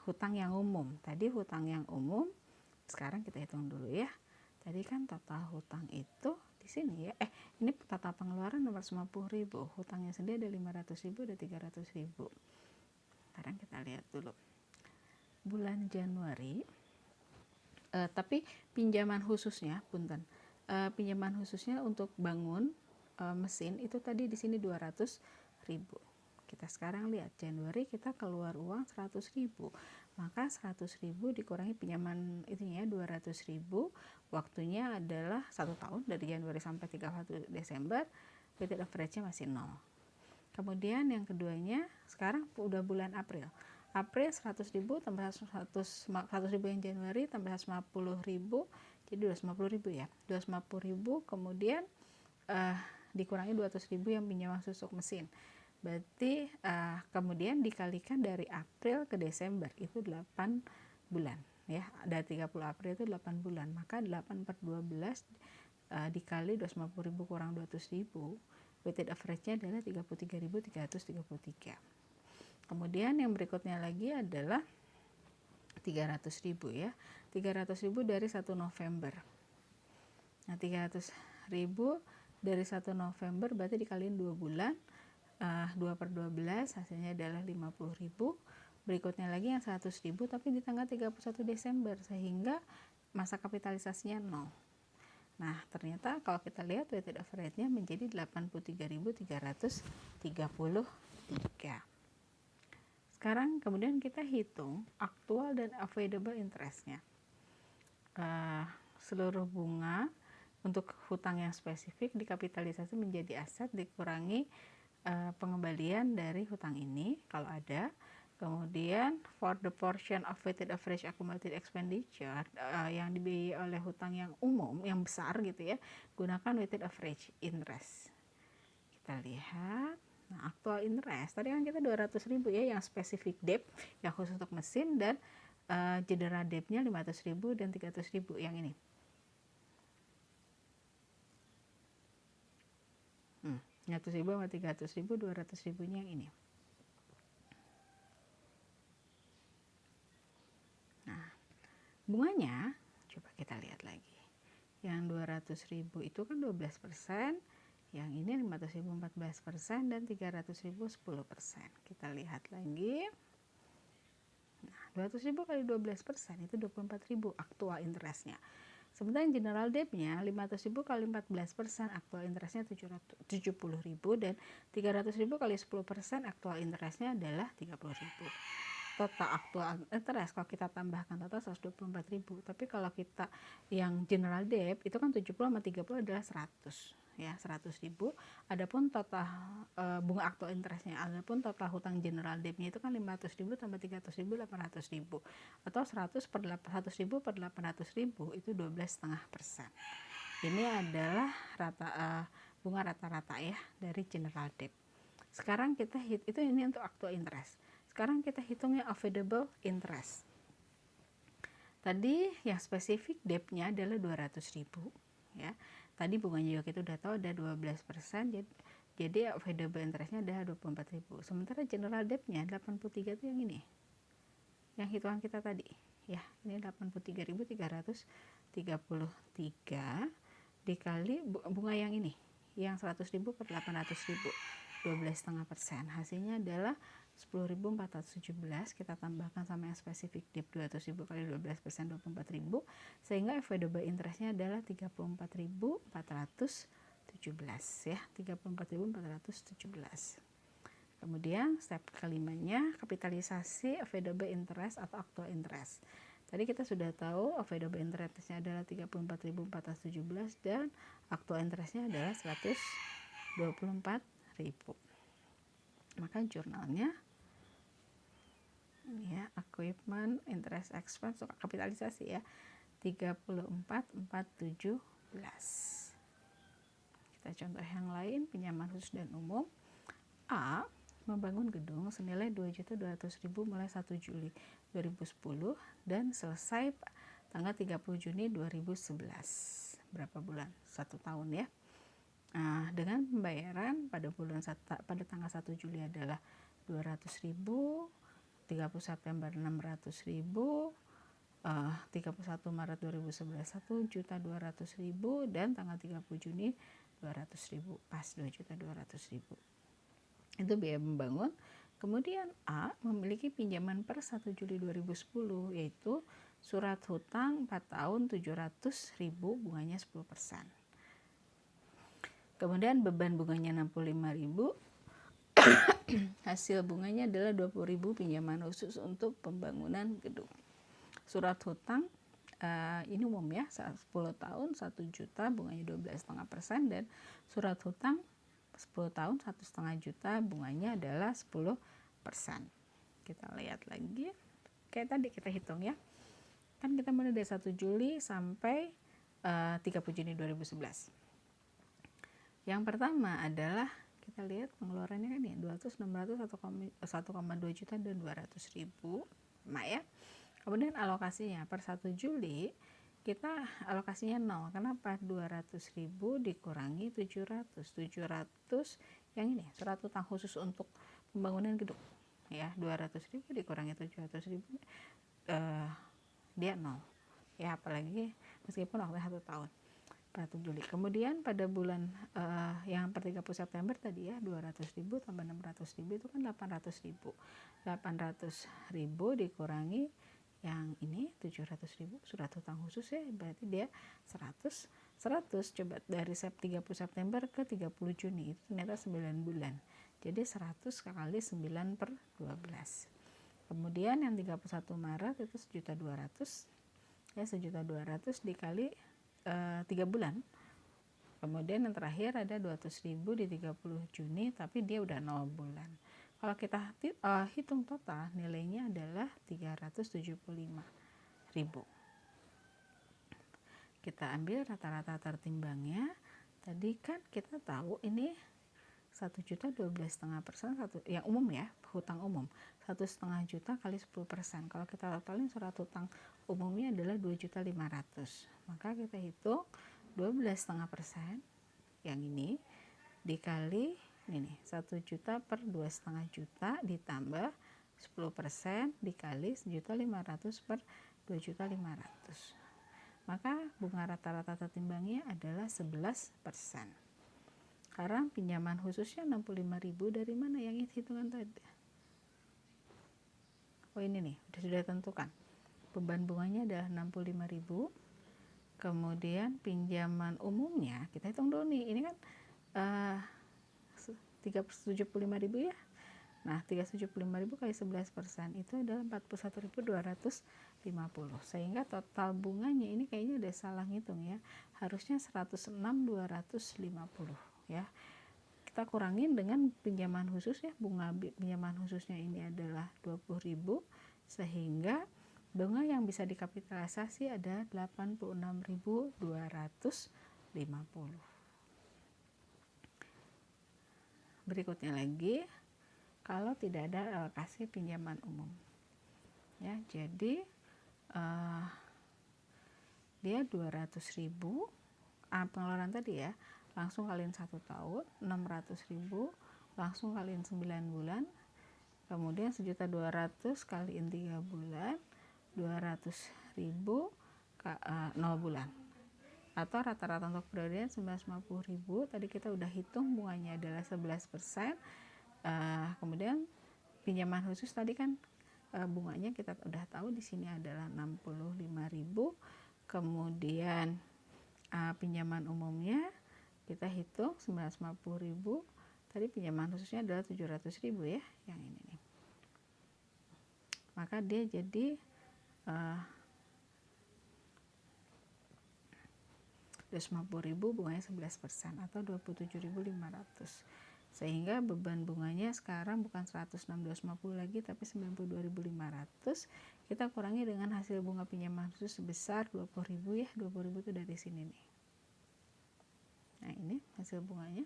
hutang yang umum. Tadi hutang yang umum, sekarang kita hitung dulu ya. Tadi kan total hutang itu di sini ya. Ini total pengeluaran 450.000, hutangnya sendiri ada 500.000, ada 300.000. Sekarang kita lihat dulu. Bulan Januari, tapi pinjaman khususnya, pinjaman khususnya untuk bangun mesin itu tadi di sini 200.000. Kita sekarang lihat Januari kita keluar uang 100.000, maka 100.000 dikurangi pinjaman itunya 200.000, waktunya adalah 1 tahun dari Januari sampai 31 Desember, weighted average-nya masih 0. Kemudian yang keduanya sekarang udah bulan April 100.000 tambah 100.000 yang Januari tambah 150.000, jadi 250.000 ya, 250.000, kemudian dikurangi 200.000 yang pinjaman khusus mesin. Berarti kemudian dikalikan dari April ke Desember itu 8 bulan ya. Dari 30 April itu 8 bulan. Maka 8 per 12 dikali 250.000 kurang 200.000, weighted average-nya adalah 33.333. Kemudian yang berikutnya lagi adalah 300.000 ya. 300.000 dari 1 November. Nah, 300.000 dari 1 November berarti dikaliin 2 bulan. 2 per 12 hasilnya adalah 50.000. Berikutnya lagi yang 100.000 tapi di tanggal 31 Desember sehingga masa kapitalisasinya 0. Nah, ternyata kalau kita lihat weighted average-nya menjadi 83.333. Sekarang kemudian kita hitung aktual dan available interest-nya. Seluruh bunga untuk hutang yang spesifik dikapitalisasi menjadi aset dikurangi pengembalian dari hutang ini kalau ada. Kemudian for the portion of weighted average accumulated expenditure yang dibiayai oleh hutang yang umum, yang besar gitu ya, gunakan weighted average interest. Kita lihat, nah actual interest tadi kan kita 200.000 ya yang spesifik debt yang khusus untuk mesin, dan general debt-nya 500.000 dan 300.000 yang ini. 100.000 sama 300.000, 200.000 nya yang ini. Nah, bunganya coba kita lihat lagi. Yang 200.000 itu kan 12%, yang ini 500.000 14%, dan 300.000 10%. Kita lihat lagi. Nah, 200.000 kali 12% itu 24.000 aktual interestnya. Sementara yang general debt-nya 500.000 kali 14% aktual interestnya 70.000, dan 300.000 kali 10% aktual interestnya adalah 30.000. Total aktual interest kalau kita tambahkan total 124.000. Tapi kalau kita yang general debt itu kan 70 sama 30 adalah 100 ya, 100.000. Adapun total bunga aktual interestnya, adapun total hutang general debt-nya itu kan 500.000 tambah 300.000 800.000, atau 100 per 100.000 per 800.000 itu 12,5%. Ini adalah bunga rata-rata ya dari general debt. Sekarang kita itu ini untuk actual interest. Sekarang kita hitungnya available interest. Tadi yang spesifik debt-nya adalah 200.000 ya. Tadi bunganya juga kita udah tahu ada 12%, jadi available interest-nya adalah 24.000. Sementara general debt-nya 83 itu yang ini. Yang hitungan kita tadi ya, ini 83.333 dikali bunga yang ini, yang 100.000 per 800.000, 12,5%. Hasilnya adalah 10.417. Kita tambahkan sama yang spesifik debt 200.000 kali 12% 24.000, sehingga available interestnya adalah 34.417 ya, 34.417. Kemudian step kelimanya kapitalisasi available interest atau actual interest. Tadi kita sudah tahu available interestnya adalah 34.417 dan actual interestnya adalah 124.000. Maka jurnalnya ya, equipment interest expense kapitalisasi ya, 34.417. Kita contoh yang lain, pinjaman khusus dan umum. A membangun gedung senilai 2.200.000 mulai 1 Juli 2010 dan selesai tanggal 30 Juni 2011. Berapa bulan? 1 tahun ya. Nah, dengan pembayaran pada tanggal 1 Juli adalah 200.000, 30 September 600.000, 31 Maret 2011 1.200.000, dan tanggal 30 Juni 200.000, pas 2.200.000. Itu biaya membangun. Kemudian A memiliki pinjaman per 1 Juli 2010, yaitu surat hutang 4 tahun 700.000, bunganya 10%. Kemudian beban bunganya 65.000, hasil bunganya adalah 20.000 pinjaman khusus untuk pembangunan gedung. Surat hutang ini umum ya, 10 tahun 1 juta, bunganya 12,5%, dan surat hutang 10 tahun 1,5 juta, bunganya adalah 10%. Kita lihat lagi, kayak tadi kita hitung ya, kan kita mulai dari 1 Juli sampai 30 Juni 2011. Yang pertama adalah kita lihat pengeluarannya kan nih 200, 600, 1,2 juta dan 200.000 sama ya. Kemudian alokasinya per 1 Juli kita alokasinya 0. Kenapa? 200.000 dikurangi 700 yang ini surat hutang khusus untuk pembangunan gedung ya, 200.000 dikurangi 700.000 dia 0 ya, apalagi meskipun waktunya 1 tahun. 1 Juli. Kemudian pada bulan yang per 30 September tadi ya, 200.000 tambah 600.000 itu kan 800.000. 800.000 dikurangi yang ini 700.000 surat hutang khusus ya, berarti dia 100 coba dari 30 September ke 30 Juni itu ternyata 9 bulan. Jadi 100 kali 9 per 12. Kemudian yang 31 Maret itu 1.200.000 ya, 1.200.000 dikali 3 bulan Kemudian yang terakhir ada 200.000 di 30 Juni, tapi dia udah 0 bulan. Kalau kita hitung total, nilainya adalah 375.000. Kita ambil rata-rata tertimbangnya. Tadi kan kita tahu ini 1.012,5%, yang umum ya, hutang umum 1,5 juta kali 10%. Kalau kita totalin surat hutang umumnya adalah 2.500.000, maka kita hitung 12,5% yang ini dikali ini 1 juta per 2,5 juta ditambah 10% dikali 1.500.000 per 2.500.000, maka bunga rata-rata tertimbangnya adalah 11%. Sekarang pinjaman khususnya 65.000, dari mana yang hitungan tadi? Oh ini nih, sudah tentukan. Beban bunganya adalah 65.000. Kemudian pinjaman umumnya kita hitung dulu nih. Ini kan 375.000 ya. Nah, 375.000 kali 11% itu adalah 41.250. Sehingga total bunganya ini kayaknya udah salah ngitung ya. Harusnya 106.250 ya. Kita kurangin dengan pinjaman khusus ya. Bunga pinjaman khususnya ini adalah 20.000, sehingga bunga yang bisa dikapitalisasi ada 86.250. Berikutnya lagi, kalau tidak ada alokasi pinjaman umum ya, jadi dia 200.000 pengeluaran tadi ya, langsung kaliin 1 tahun 600.000, langsung kaliin 9 bulan, kemudian 1.200.000 kaliin 3 bulan, 200.000 0 bulan, atau rata-rata untuk periode 950.000. Tadi kita udah hitung bunganya adalah 11%. Kemudian pinjaman khusus tadi kan bunganya kita udah tahu di sini adalah 65.000. Kemudian pinjaman umumnya kita hitung 950.000. Tadi pinjaman khususnya adalah 700.000 ya, yang ini nih. Maka dia jadi 250.000, bunganya 11% atau 27.500. Sehingga beban bunganya sekarang bukan 106.250 lagi, tapi 92.500. Kita kurangi dengan hasil bunga pinjaman khusus sebesar 20.000 ya. 20.000 itu dari sini nih. Nah, ini hasil bunganya.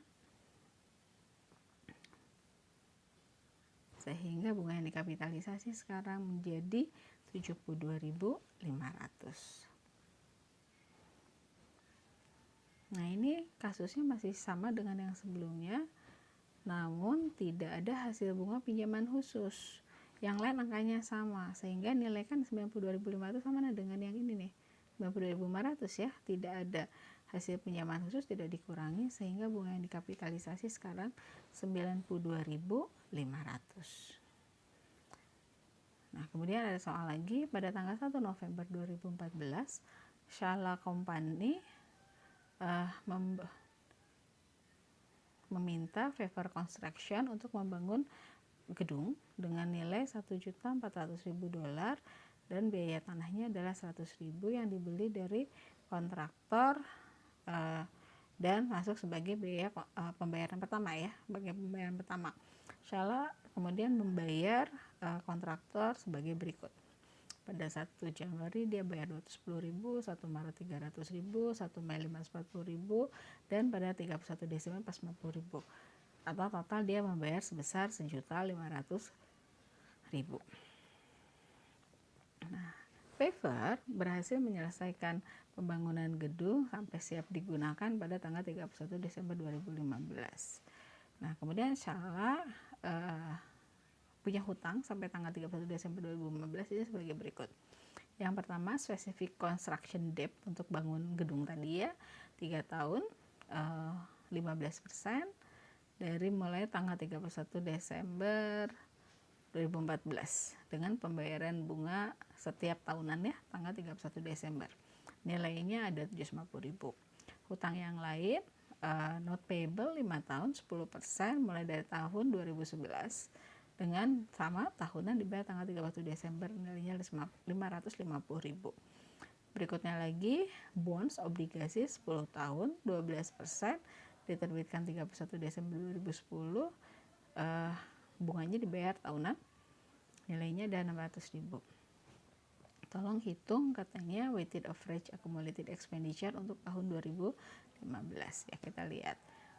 Sehingga bunga yang dikapitalisasi sekarang menjadi 72.500. Nah, ini kasusnya masih sama dengan yang sebelumnya, namun tidak ada hasil bunga pinjaman khusus. Yang lain angkanya sama, sehingga nilai kan 92.500 sama dengan yang ini nih, 92.500 ya. Tidak ada hasil pinjaman khusus, tidak dikurangi, sehingga bunga yang dikapitalisasi sekarang 92.500. Nah, kemudian ada soal lagi, pada tanggal 1 November 2014 Shala Company meminta Favor Construction untuk membangun gedung dengan nilai $1.400.000 dan biaya tanahnya adalah 100.000 yang dibeli dari kontraktor dan masuk sebagai biaya pembayaran pertama ya, sebagai pembayaran pertama. Shala kemudian membayar kontraktor sebagai berikut. Pada 1 Januari dia bayar 210.000, 1 Maret 300.000, 1 Mei 540.000, dan pada 31 Desember 450.000. Atau total dia membayar sebesar 1.500.000. Nah, Favor berhasil menyelesaikan pembangunan gedung sampai siap digunakan pada tanggal 31 Desember 2015. Nah, kemudian Shala punya hutang sampai tanggal 31 Desember 2015 ini sebagai berikut. Yang pertama, specific construction debt untuk bangun gedung tadi ya, 3 tahun 15% dari mulai tanggal 31 Desember 2014 dengan pembayaran bunga setiap tahunan ya, tanggal 31 Desember. Nilainya ada 750.000. Hutang yang lain not payable 5 tahun 10% mulai dari tahun 2011 dengan sama tahunan dibayar tanggal 31 Desember, nilainya 550.000. Berikutnya lagi, bonds obligasi 10 tahun 12%, diterbitkan 31 Desember 2010, bunganya dibayar tahunan, nilainya ada 600.000. Tolong hitung katanya weighted average accumulated expenditure untuk tahun 2015. Ya, kita lihat.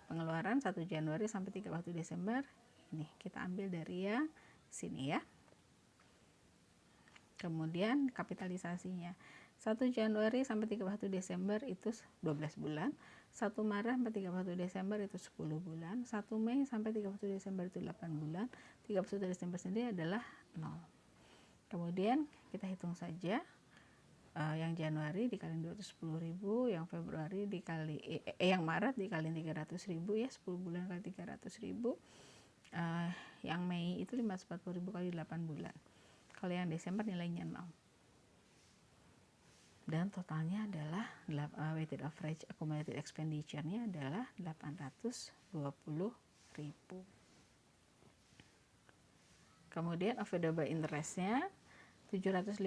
Pengeluaran 1 Januari sampai 31 Desember. Ini kita ambil dari yang sini ya. Kemudian kapitalisasinya 1 Januari sampai 31 Desember itu 12 bulan, 1 Maret sampai 31 Desember itu 10 bulan, 1 Mei sampai 31 Desember itu 8 bulan, 31 Desember sendiri adalah 0. Kemudian kita hitung saja, yang Januari dikali 210.000, yang Februari dikali yang Maret dikali 300.000 ya, 10 bulan kali 300.000. Yang Mei itu 540.000 kali 8 bulan. Kalau yang Desember nilainya 0. Dan totalnya adalah weighted average accumulated expenditure-nya adalah 820.000. Kemudian available interest-nya 750.000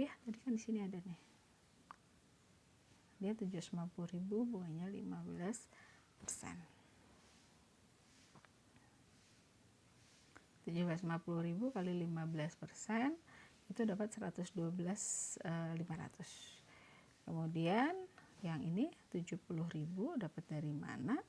ya. Tadi kan di sini ada nih. Dia 750.000, bunganya 15%. 750.000 kali 15% itu dapat 112.500. Kemudian yang ini 70.000 dapat dari mana?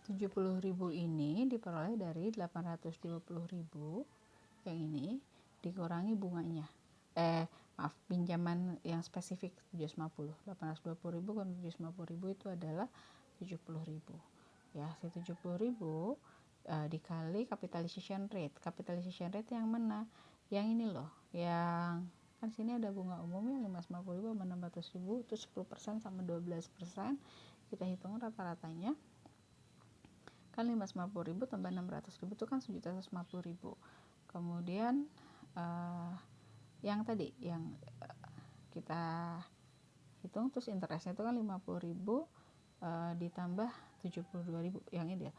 Rp70.000 ini diperoleh dari 820.000 yang ini dikurangi bunganya. Pinjaman yang spesifik 750. 820.000 kan 750.000 itu adalah 70.000. Ya, si 70.000 dikali capitalization rate. Capitalization rate yang mana? Yang ini loh, yang kan sini ada bunga umumnya 550.000 sama 600.000 itu 10% sama 12%. Kita hitung rata-ratanya. Kan 550.000 tambah 600.000 itu kan 1.150.000. Kemudian yang tadi yang kita hitung terus interestnya itu kan 50.000 ditambah 72.000 yang ini ya.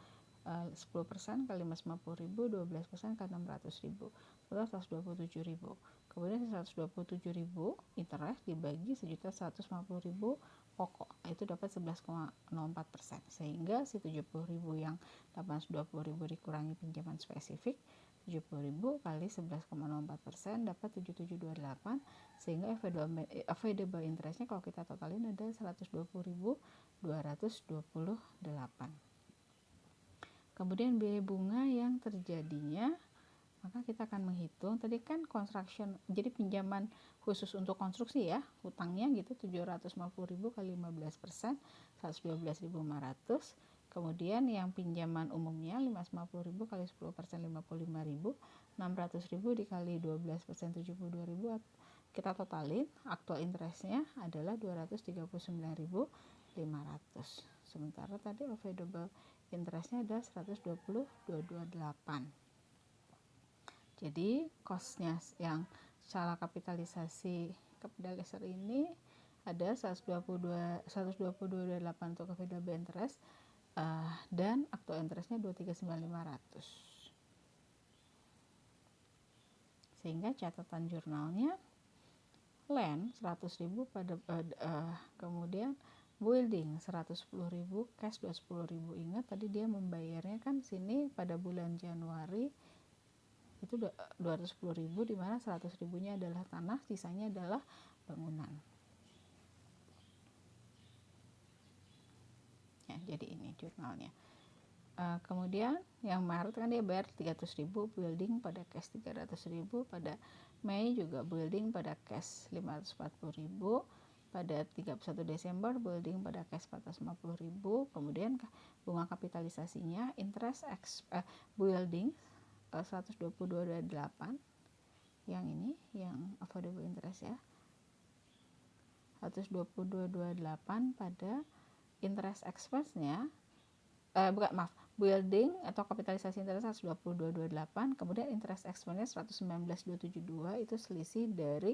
10% kali 550.000, 12% kali 600.000, total 127.000. Kemudian 127.000 interest dibagi 1.150.000 pokok, itu dapat 11,04%. Sehingga si 70.000 yang 820.000 dikurangi pinjaman spesifik, 70.000 kali 11,04% dapat 7728, sehingga available interestnya kalau kita totalin ada 120.228. Kemudian biaya bunga yang terjadinya, maka kita akan menghitung tadi kan construction, jadi pinjaman khusus untuk konstruksi ya, hutangnya gitu 750.000 kali 15%, 112.500. Kemudian yang pinjaman umumnya 550.000 kali 10% 55.000, 600.000 dikali 12% 72.000, kita totalin aktual interestnya adalah 239.500. Sementara tadi available interestnya ada 120.228. Jadi costnya yang secara kapitalisasi capital dasar ini ada 122.28 untuk available interest, dan aktual interestnya 239.500. Sehingga catatan jurnalnya land 100.000 pada kemudian building 110.000, cash 210.000. Ingat tadi dia membayarnya kan sini pada bulan Januari itu 210.000, di mana 100.000-nya adalah tanah, sisanya adalah bangunan. Ya, jadi ini jurnalnya. Kemudian yang Maret kan dia bayar 300.000 building pada cash 300.000, pada Mei juga building pada cash 540.000, pada 31 Desember building pada cash 450.000. Kemudian bunga kapitalisasinya interest building 122.28, yang ini yang affordable interest ya, 122.28 pada interest expense-nya building atau kapitalisasi interest 122.28, kemudian interest expense-nya 119.272, itu selisih dari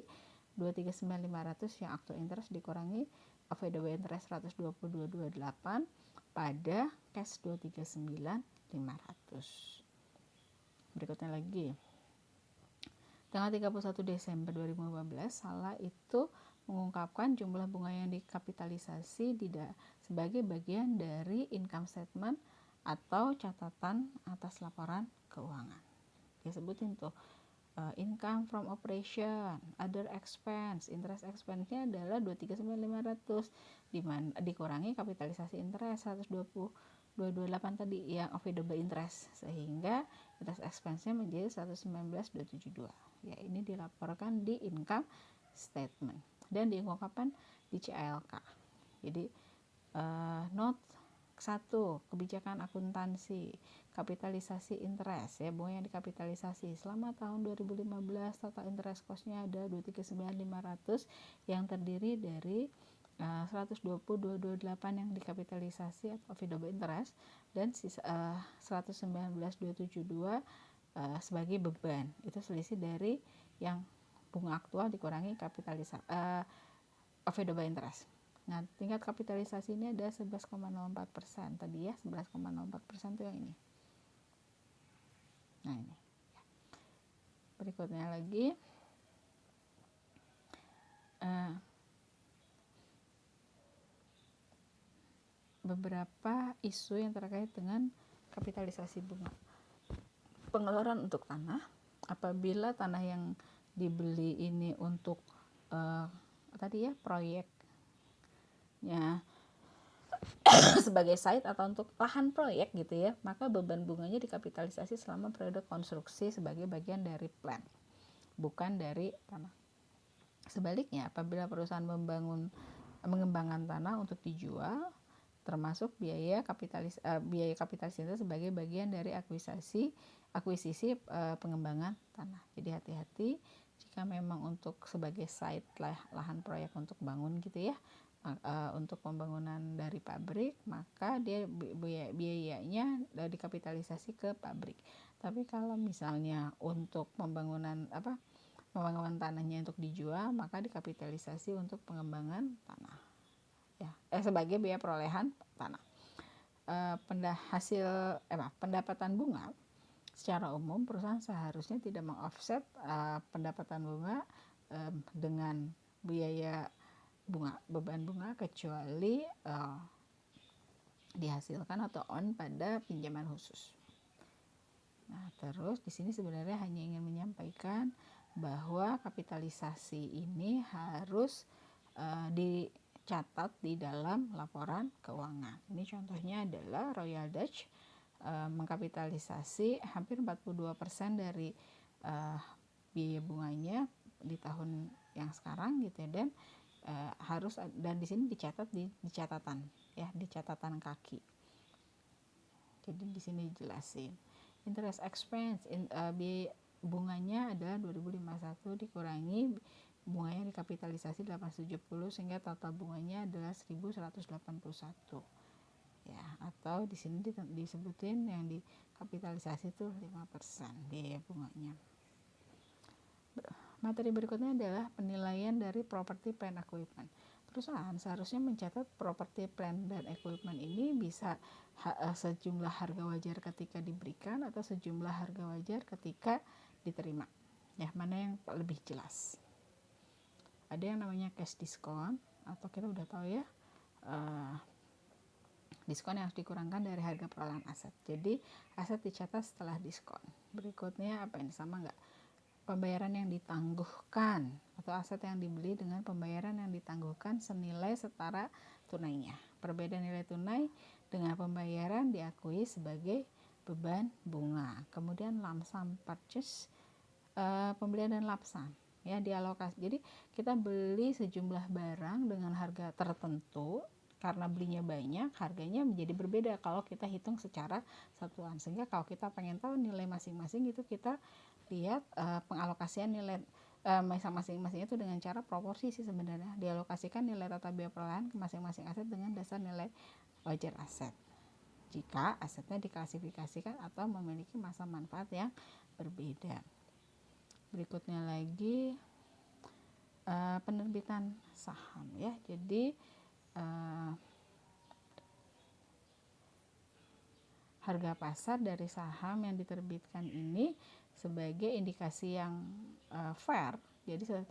239.500 yang aktual interest dikurangi available interest 122,228 pada cash 239,500. Berikutnya lagi, tanggal 31 Desember 2015, Salah itu mengungkapkan jumlah bunga yang dikapitalisasi sebagai bagian dari income statement atau catatan atas laporan keuangan. Dia sebutin tuh income from operation, other expense, interest expense-nya adalah 239,500 dikurangi kapitalisasi interest 120,228 tadi yang available interest, sehingga interest expense-nya menjadi 119,272. Ya, ini dilaporkan di income statement dan diungkapkan di CALK. Jadi note 1, kebijakan akuntansi, kapitalisasi interest, ya, bunga yang dikapitalisasi selama tahun 2015 total interest cost-nya ada 239,500 yang terdiri dari 120,228 yang dikapitalisasi atau available interest dan 119,272 sebagai beban. Itu selisih dari yang bunga aktual dikurangi kapitalisasi available interest. Nah, tingkat kapitalisasi ini ada 11,04%. Tadi ya, 11,04% itu yang ini. Nah, ini. Berikutnya lagi, beberapa isu yang terkait dengan kapitalisasi bunga. Pengeluaran untuk tanah, apabila tanah yang dibeli ini untuk tadi ya proyeknya sebagai site atau untuk lahan proyek gitu ya, maka beban bunganya dikapitalisasi selama periode konstruksi sebagai bagian dari plan, bukan dari tanah. Sebaliknya, apabila perusahaan mengembangkan tanah untuk dijual, termasuk biaya kapitalisasi itu sebagai bagian dari akuisisi pengembangan tanah. Jadi hati-hati jika memang untuk sebagai site lahan proyek untuk bangun gitu ya, untuk pembangunan dari pabrik, maka dia biayanya dikapitalisasi ke pabrik. Tapi kalau misalnya untuk pembangunan tanahnya untuk dijual, maka dikapitalisasi untuk pengembangan tanah, ya, sebagai biaya perolehan tanah. Pendapatan bunga secara umum perusahaan seharusnya tidak meng-offset pendapatan bunga dengan biaya beban bunga kecuali dihasilkan atau on pada pinjaman khusus. Nah, terus di sini sebenarnya hanya ingin menyampaikan bahwa kapitalisasi ini harus dicatat di dalam laporan keuangan. Ini contohnya adalah Royal Dutch mengkapitalisasi hampir 42% dari biaya bunganya di tahun yang sekarang gitu ya, dan dan di sini dicatat di catatan ya, di catatan kaki. Jadi di sini dijelasin interest expense biaya bunganya adalah 2.051 dikurangi bunga yang dikapitalisasi 870 sehingga total bunganya adalah 1.181 ya, atau di sini disebutin yang dikapitalisasi itu 5% biaya bunganya. Materi berikutnya adalah penilaian dari property plant equipment. Perusahaan seharusnya mencatat property plant dan equipment ini bisa sejumlah harga wajar ketika diberikan atau sejumlah harga wajar ketika diterima. Ya, mana yang lebih jelas? Ada yang namanya cash discount, atau kita udah tahu ya, diskon yang harus dikurangkan dari harga perolehan aset. Jadi aset dicatat setelah diskon. Berikutnya apa ini, sama nggak? Pembayaran yang ditangguhkan atau aset yang dibeli dengan pembayaran yang ditangguhkan senilai setara tunainya. Perbedaan nilai tunai dengan pembayaran diakui sebagai beban bunga. Kemudian lump sum purchase, pembelian dan lapsan ya, dialokasi. Jadi kita beli sejumlah barang dengan harga tertentu, karena belinya banyak, harganya menjadi berbeda kalau kita hitung secara satuan. Sehingga kalau kita pengen tahu nilai masing-masing itu, kita lihat pengalokasian nilai masing-masing itu dengan cara proporsi sih sebenarnya. Dialokasikan nilai total biaya perolehan ke masing-masing aset dengan dasar nilai wajar aset. Jika asetnya diklasifikasikan atau memiliki masa manfaat yang berbeda. Berikutnya lagi penerbitan saham ya. Jadi harga pasar dari saham yang diterbitkan ini sebagai indikasi yang fair, jadi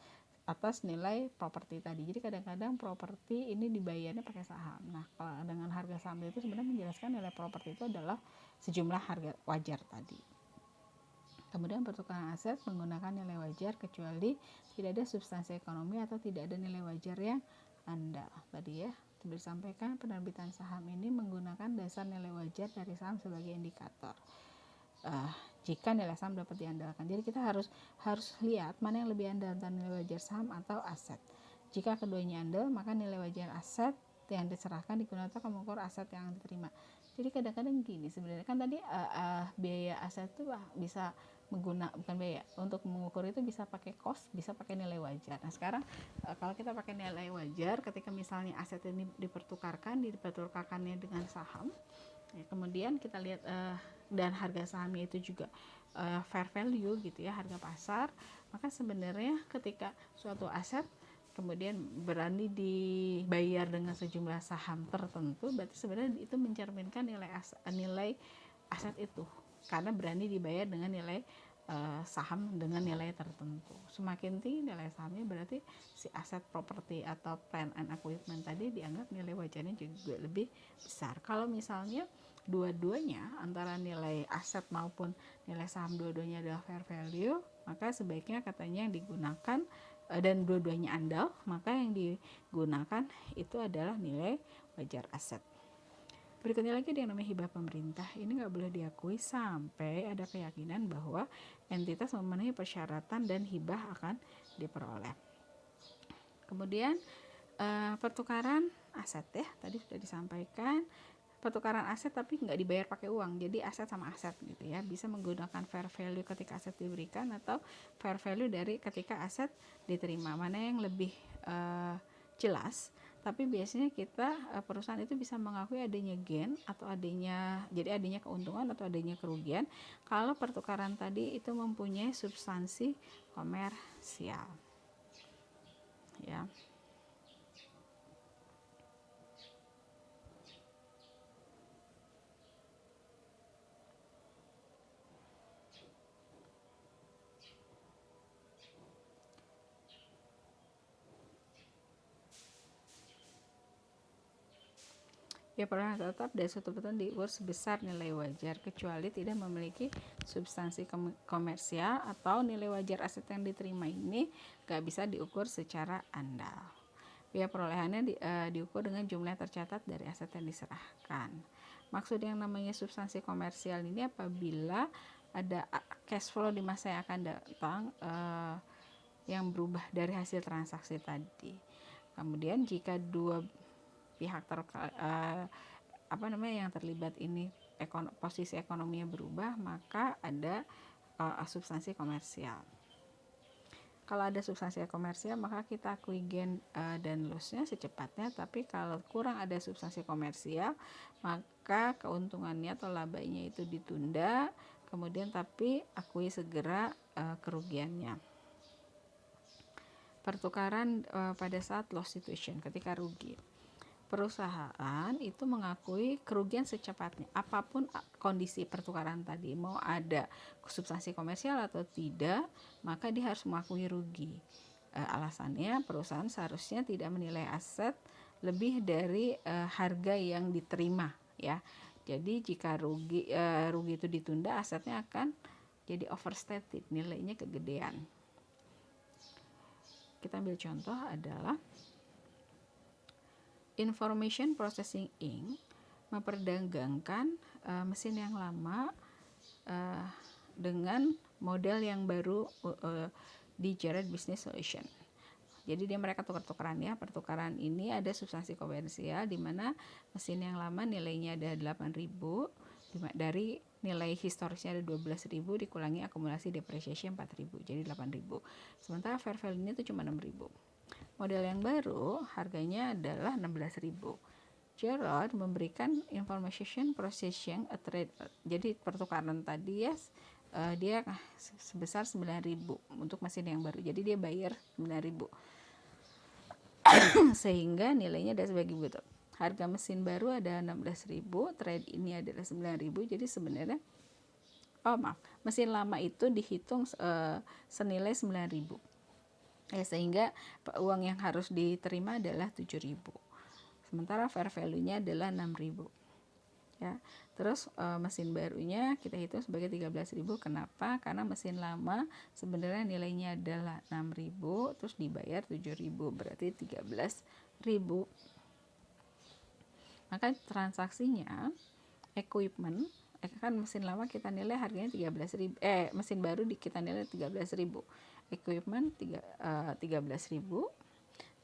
atas nilai properti tadi. Jadi kadang-kadang properti ini dibayarnya pakai saham. Nah, kalau dengan harga saham itu sebenarnya menjelaskan nilai properti itu adalah sejumlah harga wajar tadi. Kemudian pertukaran aset menggunakan nilai wajar kecuali tidak ada substansi ekonomi atau tidak ada nilai wajar yang andal. Tadi ya sudah disampaikan, penerbitan saham ini menggunakan dasar nilai wajar dari saham sebagai indikator. Jika nilai saham dapat diandalkan. Jadi kita harus lihat mana yang lebih andal, antara nilai wajar saham atau aset. Jika keduanya andal, maka nilai wajar aset yang diserahkan digunakan untuk mengukur aset yang diterima. Jadi kadang-kadang gini sebenarnya kan tadi biaya aset itu bisa bukan biaya, untuk mengukur itu bisa pakai cost, bisa pakai nilai wajar. Nah sekarang kalau kita pakai nilai wajar, ketika misalnya aset ini dipertukarkannya dengan saham, ya, kemudian kita lihat dan harga sahamnya itu juga fair value gitu ya, harga pasar, maka sebenarnya ketika suatu aset kemudian berani dibayar dengan sejumlah saham tertentu, berarti sebenarnya itu mencerminkan nilai aset itu, karena berani dibayar dengan nilai saham dengan nilai tertentu. Semakin tinggi nilai sahamnya, berarti si aset properti atau plant and equipment tadi dianggap nilai wajarnya juga lebih besar. Kalau misalnya dua-duanya antara nilai aset maupun nilai saham dua-duanya adalah fair value, maka sebaiknya katanya yang digunakan dan dua-duanya andal, maka yang digunakan itu adalah nilai wajar aset. Berikutnya lagi yang namanya hibah pemerintah. Ini nggak boleh diakui sampai ada keyakinan bahwa entitas memenuhi persyaratan dan hibah akan diperoleh. Kemudian pertukaran aset ya, tadi sudah disampaikan. Pertukaran aset tapi nggak dibayar pakai uang, jadi aset sama aset gitu ya, bisa menggunakan fair value ketika aset diberikan atau fair value dari ketika aset diterima. Mana yang lebih jelas? Tapi biasanya kita perusahaan itu bisa mengakui adanya gain atau adanya keuntungan atau adanya kerugian kalau pertukaran tadi itu mempunyai substansi komersial ya. Ya, perolehan tetap dari suatu perusahaan diukur sebesar nilai wajar kecuali tidak memiliki substansi komersial atau nilai wajar aset yang diterima ini gak bisa diukur secara andal. Biaya perolehannya diukur dengan jumlah tercatat dari aset yang diserahkan. Maksud yang namanya substansi komersial ini apabila ada cash flow di masa yang akan datang yang berubah dari hasil transaksi tadi. Kemudian jika dua pihak yang terlibat ini posisi ekonominya berubah, maka ada substansi komersial. Kalau ada substansi komersial, maka kita akui gain dan loss-nya secepatnya. Tapi kalau kurang ada substansi komersial, maka keuntungannya atau labanya itu ditunda, kemudian tapi akui segera kerugiannya. Pertukaran pada saat loss situation, ketika rugi. Perusahaan itu mengakui kerugian secepatnya, apapun kondisi pertukaran tadi, mau ada substansi komersial atau tidak, maka dia harus mengakui rugi. Alasannya perusahaan seharusnya tidak menilai aset lebih dari harga yang diterima ya. Jadi jika rugi itu ditunda, asetnya akan jadi overstated, nilainya kegedean. Kita ambil contoh adalah Information Processing Inc. memperdagangkan mesin yang lama dengan model yang baru di Jared Business Solution. Jadi mereka tukar-tukaran ya. Pertukaran ini ada substansi komersial di mana mesin yang lama nilainya ada 8.000, dari nilai historisnya ada 12.000 dikurangi akumulasi depreciation 4.000, jadi 8.000. Sementara fair value-nya itu cuma 6.000. Model yang baru harganya adalah 16.000. Gerald memberikan information processing a trade. Jadi pertukaran tadi ya dia sebesar 9.000 untuk mesin yang baru. Jadi dia bayar 9.000. sehingga nilainya ada sebagai berikut. Harga mesin baru ada 16.000, trade ini adalah 9.000. Jadi sebenarnya mesin lama itu dihitung senilai 9.000. Sehingga uang yang harus diterima adalah 7.000. Sementara fair value-nya adalah 6.000. Ya. Terus mesin barunya kita hitung sebagai 13.000. Kenapa? Karena mesin lama sebenarnya nilainya adalah 6.000 terus dibayar 7.000, berarti 13.000. Maka transaksinya equipment kan mesin lama kita nilai harganya 13.000, mesin baru kita nilai 13.000. Equipment 13.000.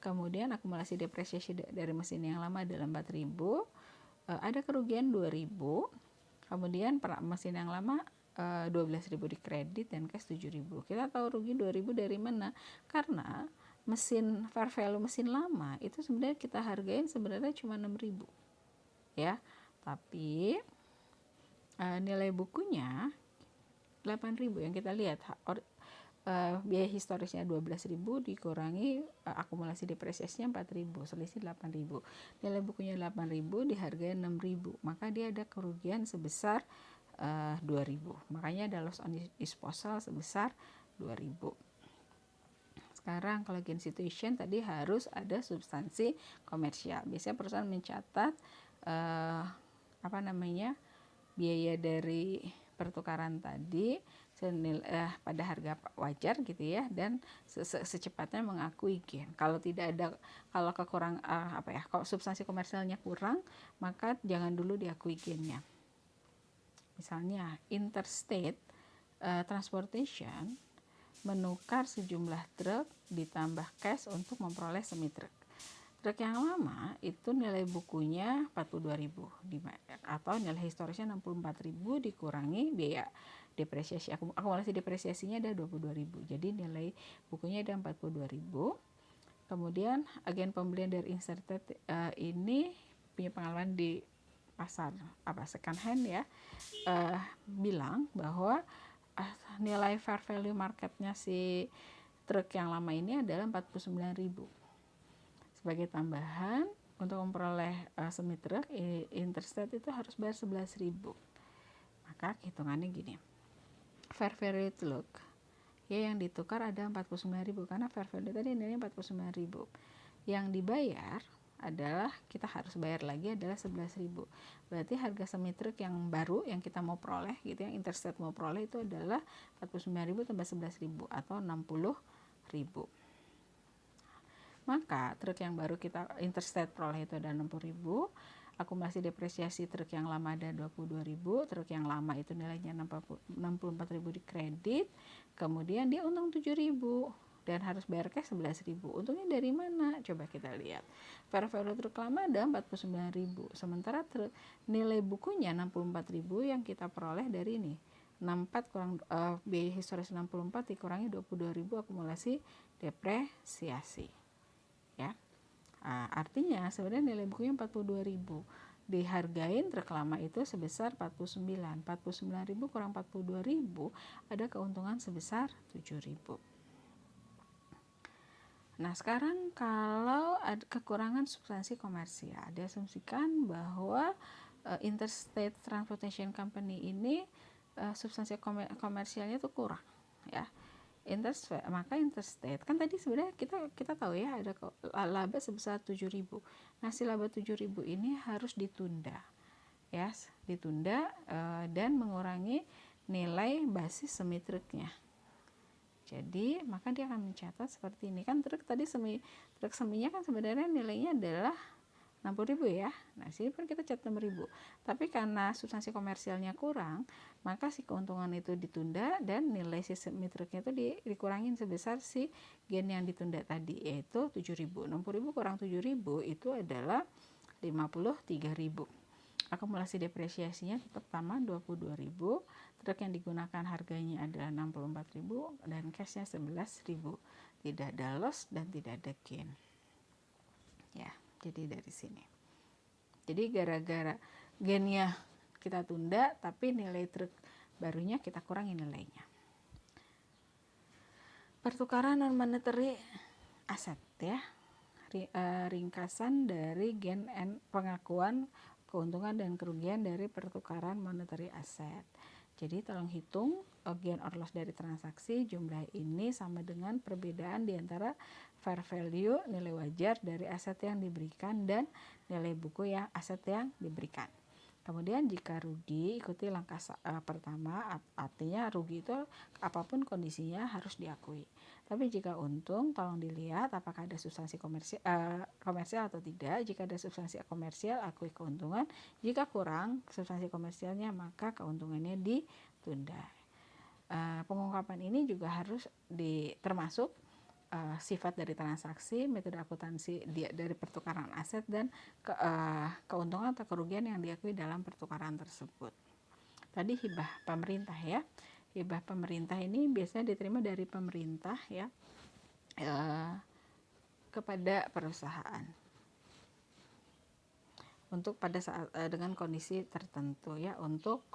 Kemudian akumulasi depresiasi dari mesin yang lama adalah 4.000. Ada kerugian 2.000. Kemudian mesin yang lama 12.000 di kredit dan cash 7.000. Kita tahu rugi 2.000 dari mana? Karena mesin fair value mesin lama itu sebenarnya kita hargain sebenarnya cuma 6.000. Ya. Tapi nilai bukunya 8.000 yang kita lihat. Biaya historisnya 12.000 dikurangi akumulasi depresiasinya 4.000, selisih 8.000. Nilai bukunya 8.000 dihargai 6.000, maka dia ada kerugian sebesar 2.000. Makanya ada loss on disposal sebesar 2.000. Sekarang kalau gain situation tadi harus ada substansi komersial. Biasanya perusahaan mencatat biaya dari pertukaran tadi pada harga wajar gitu ya, dan secepatnya mengakui gain. Kalau tidak ada, kalau kalau substansi komersialnya kurang, maka jangan dulu diakui gainnya. Misalnya interstate transportation menukar sejumlah truk ditambah cash untuk memperoleh semi truk. Truk yang lama itu nilai bukunya 42.000 atau nilai historisnya 64.000 dikurangi biaya depresiasi, akumulasi depresiasinya ada 22.000. Jadi nilai bukunya ada 42.000. Kemudian agen pembelian dari inserted ini punya pengalaman di pasar second hand ya, bilang bahwa nilai fair value marketnya si truk yang lama ini adalah 49.000. Sebagai tambahan untuk memperoleh semi truk interstate itu harus bayar 11.000. Maka hitungannya gini. Fair value truk ya yang ditukar ada 49.000 karena fair value tadi nilainya 49.000. Yang dibayar adalah kita harus bayar lagi adalah 11.000. Berarti harga semi truk yang baru yang kita mau peroleh gitu, yang interstate mau peroleh itu adalah 49.000 tambah 11.000 atau 60.000. Maka truk yang baru kita interstate peroleh itu ada 60.000. Akumulasi depresiasi truk yang lama ada 22.000. Truk yang lama itu nilainya 64.000 di kredit. Kemudian dia untung 7.000 dan harus bayar cash 11.000. Untungnya dari mana? Coba kita lihat. Fair value truk lama ada 49.000. Sementara nilai bukunya 64.000 yang kita peroleh dari ini. 64 kurang biaya historis 64 dikurangi 22.000 akumulasi depresiasi. Ya. Artinya sebenarnya nilai bukunya 42.000. Dihargain truk lama itu sebesar 49.000 kurang 42.000 ada keuntungan sebesar 7.000. Nah, sekarang kalau ada kekurangan substansi komersial, diasumsikan bahwa Interstate Transportation Company ini substansi komersialnya itu kurang ya. Maka interstate kan tadi sebenarnya kita tahu ya ada laba sebesar 7.000. Nah, si laba 7.000 ini harus ditunda ya, dan mengurangi nilai basis semi truknya. Jadi maka dia akan mencatat seperti ini kan, truk seminya kan sebenarnya nilainya adalah 60.000 ya. Nah, sini pun kita catat 6.000. Tapi karena substansi komersialnya kurang, maka si keuntungan itu ditunda dan nilai si semi truknya itu dikurangin sebesar si gain yang ditunda tadi, yaitu 7.000. 60.000 kurang 7.000 itu adalah 53.000. Akumulasi depresiasinya tetap sama 22.000. Truk yang digunakan harganya adalah 64.000 dan cashnya 11.000. Tidak ada loss dan tidak ada gain. Ya. Jadi dari sini. Jadi gara-gara gainnya kita tunda, tapi nilai truk barunya kita kurangi nilainya. Pertukaran non monetary aset ya. ringkasan dari gain and pengakuan keuntungan dan kerugian dari pertukaran monetary asset. Jadi tolong hitung gain or loss dari transaksi. Jumlah ini sama dengan perbedaan di antara fair value nilai wajar dari aset yang diberikan dan nilai buku ya aset yang diberikan. Kemudian jika rugi, ikuti langkah pertama, artinya rugi itu apapun kondisinya harus diakui. Tapi jika untung, tolong dilihat apakah ada substansi komersial atau tidak. Jika ada substansi komersial, akui keuntungan. Jika kurang substansi komersialnya, maka keuntungannya ditunda. Pengungkapan ini juga harus termasuk sifat dari transaksi, metode akuntansi dari pertukaran aset, dan keuntungan atau kerugian yang diakui dalam pertukaran tersebut. Tadi hibah pemerintah ya. Hibah pemerintah ini biasanya diterima dari pemerintah ya kepada perusahaan untuk pada saat dengan kondisi tertentu ya untuk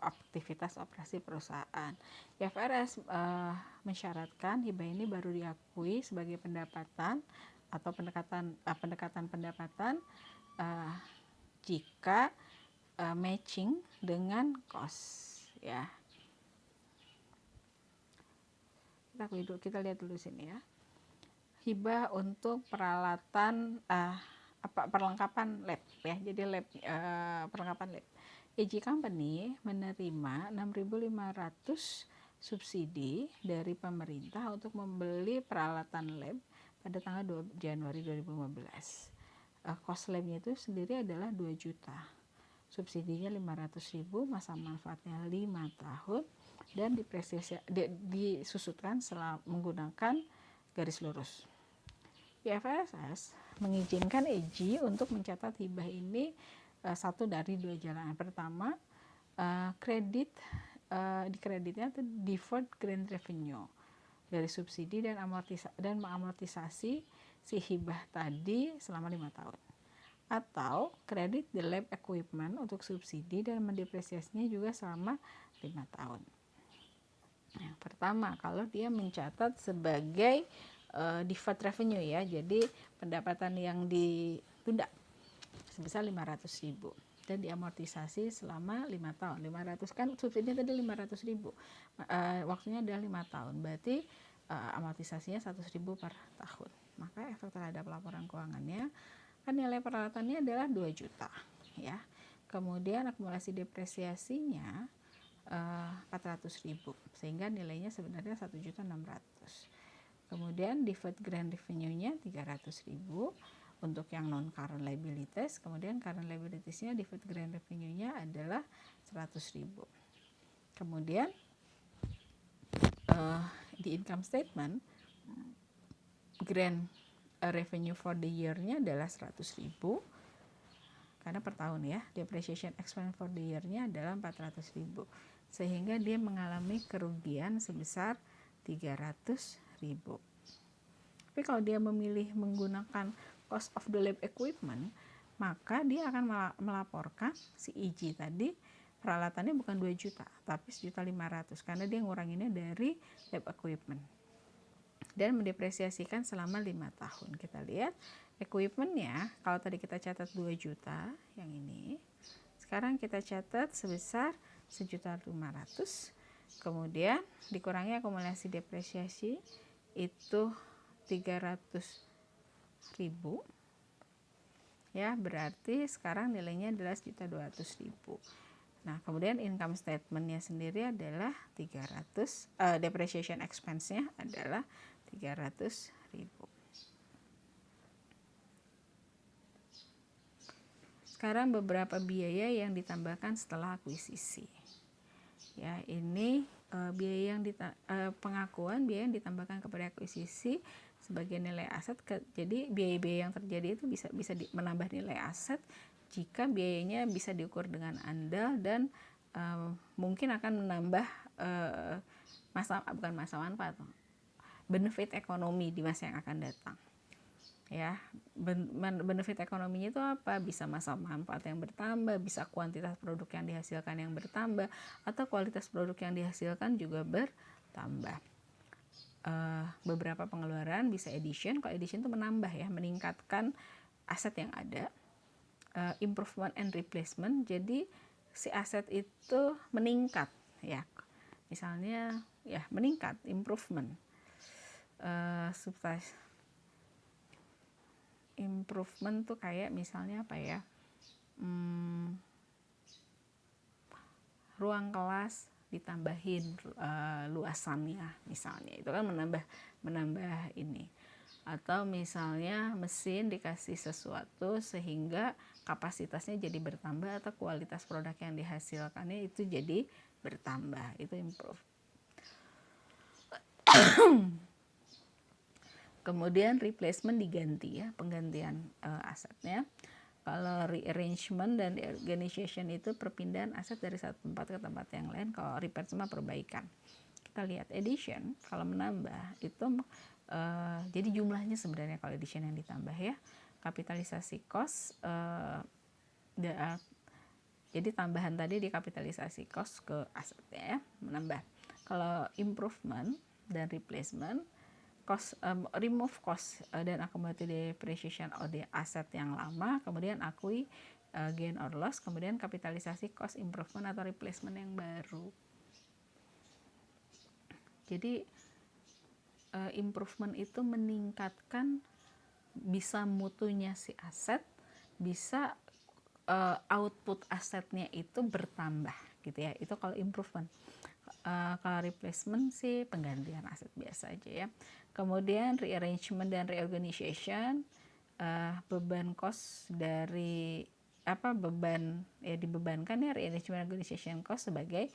aktivitas operasi perusahaan. IFRS mensyaratkan hibah ini baru diakui sebagai pendapatan atau pendekatan pendapatan jika matching dengan cost ya. Kita lihat dulu sini ya. Hibah untuk peralatan perlengkapan lab ya. Jadi lab perlengkapan lab. AG Company menerima 6.500 subsidi dari pemerintah untuk membeli peralatan lab pada tanggal 2 Januari 2015. Cost labnya itu sendiri adalah 2 juta. Subsidinya 500.000, masa manfaatnya 5 tahun dan disusutkan menggunakan garis lurus. IFRS mengizinkan AG untuk mencatat hibah ini satu dari dua jalan. Pertama, di kreditnya itu deferred grant revenue dari subsidi dan mengamortisasi si hibah tadi selama 5 tahun. Atau kredit the lab equipment untuk subsidi dan mendepresiasinya juga selama 5 tahun. Yang pertama, kalau dia mencatat sebagai deferred revenue ya, jadi pendapatan yang ditunda sebesar 500.000 dan diamortisasi selama 5 tahun. 500 kan subsidinya tadi 500.000, waktunya adalah 5 tahun, berarti amortisasinya 100.000 per tahun. Maka efek terhadap laporan keuangannya kan nilai peralatannya adalah 2 juta ya. Kemudian akumulasi depresiasinya 400.000 sehingga nilainya sebenarnya 1.600.000. Kemudian deferred grant revenue-nya 300.000 untuk yang non current liabilities. Kemudian current liabilities-nya deferred grant revenue-nya adalah 100.000. Kemudian di income statement grant revenue for the year-nya adalah 100.000 karena per tahun ya. Depreciation expense for the year-nya adalah 400.000 sehingga dia mengalami kerugian sebesar 300.000. Tapi kalau dia memilih menggunakan cost of the lab equipment, maka dia akan melaporkan si EG tadi peralatannya bukan 2 juta tapi 1.500.000 karena dia nguranginnya dari lab equipment dan mendepresiasikan selama 5 tahun. Kita lihat equipmentnya, kalau tadi kita catat 2 juta yang ini, sekarang kita catat sebesar 1.500.000, kemudian dikurangi akumulasi depresiasi itu 300.000 ya, berarti sekarang nilainya adalah 1.200.000. Nah, kemudian income statement-nya sendiri adalah 300, depreciation expense-nya adalah 300.000. Sekarang beberapa biaya yang ditambahkan setelah akuisisi. Ya, ini biaya yang pengakuan biaya yang ditambahkan kepada akuisisi sebagai nilai aset. Jadi biaya-biaya yang terjadi itu bisa menambah nilai aset jika biayanya bisa diukur dengan andal dan mungkin akan menambah masa manfaat, benefit ekonomi di masa yang akan datang. Ya, benefit ekonominya itu apa? Bisa masa manfaat yang bertambah, bisa kuantitas produk yang dihasilkan yang bertambah, atau kualitas produk yang dihasilkan juga bertambah. beberapa pengeluaran, bisa addition. Kalau addition itu menambah ya, meningkatkan aset yang ada. Improvement and replacement, jadi si aset itu meningkat ya, misalnya ya meningkat, improvement. Improvement tuh kayak misalnya apa ya, ruang kelas ditambahin luasannya misalnya, itu kan menambah ini. Atau misalnya mesin dikasih sesuatu sehingga kapasitasnya jadi bertambah atau kualitas produk yang dihasilkannya itu jadi bertambah, itu improve. Kemudian replacement, diganti ya, penggantian asetnya. Kalau rearrangement dan reorganization itu perpindahan aset dari satu tempat ke tempat yang lain. Kalau repair cuma perbaikan. Kita lihat addition, kalau menambah itu jadi jumlahnya sebenarnya kalau addition yang ditambah ya, kapitalisasi cost, jadi tambahan tadi di kapitalisasi cost ke asetnya ya, menambah. Kalau improvement dan replacement, cost, remove cost dan accumulated depreciation di aset yang lama, kemudian akui gain or loss, kemudian kapitalisasi cost improvement atau replacement yang baru. Jadi improvement itu meningkatkan bisa mutunya si aset, bisa output asetnya itu bertambah gitu ya, itu kalau improvement. Kalau replacement sih penggantian aset biasa aja ya. Kemudian rearrangement dan reorganization, beban cost dari beban ya, dibebankan ya rearrangement organization cost sebagai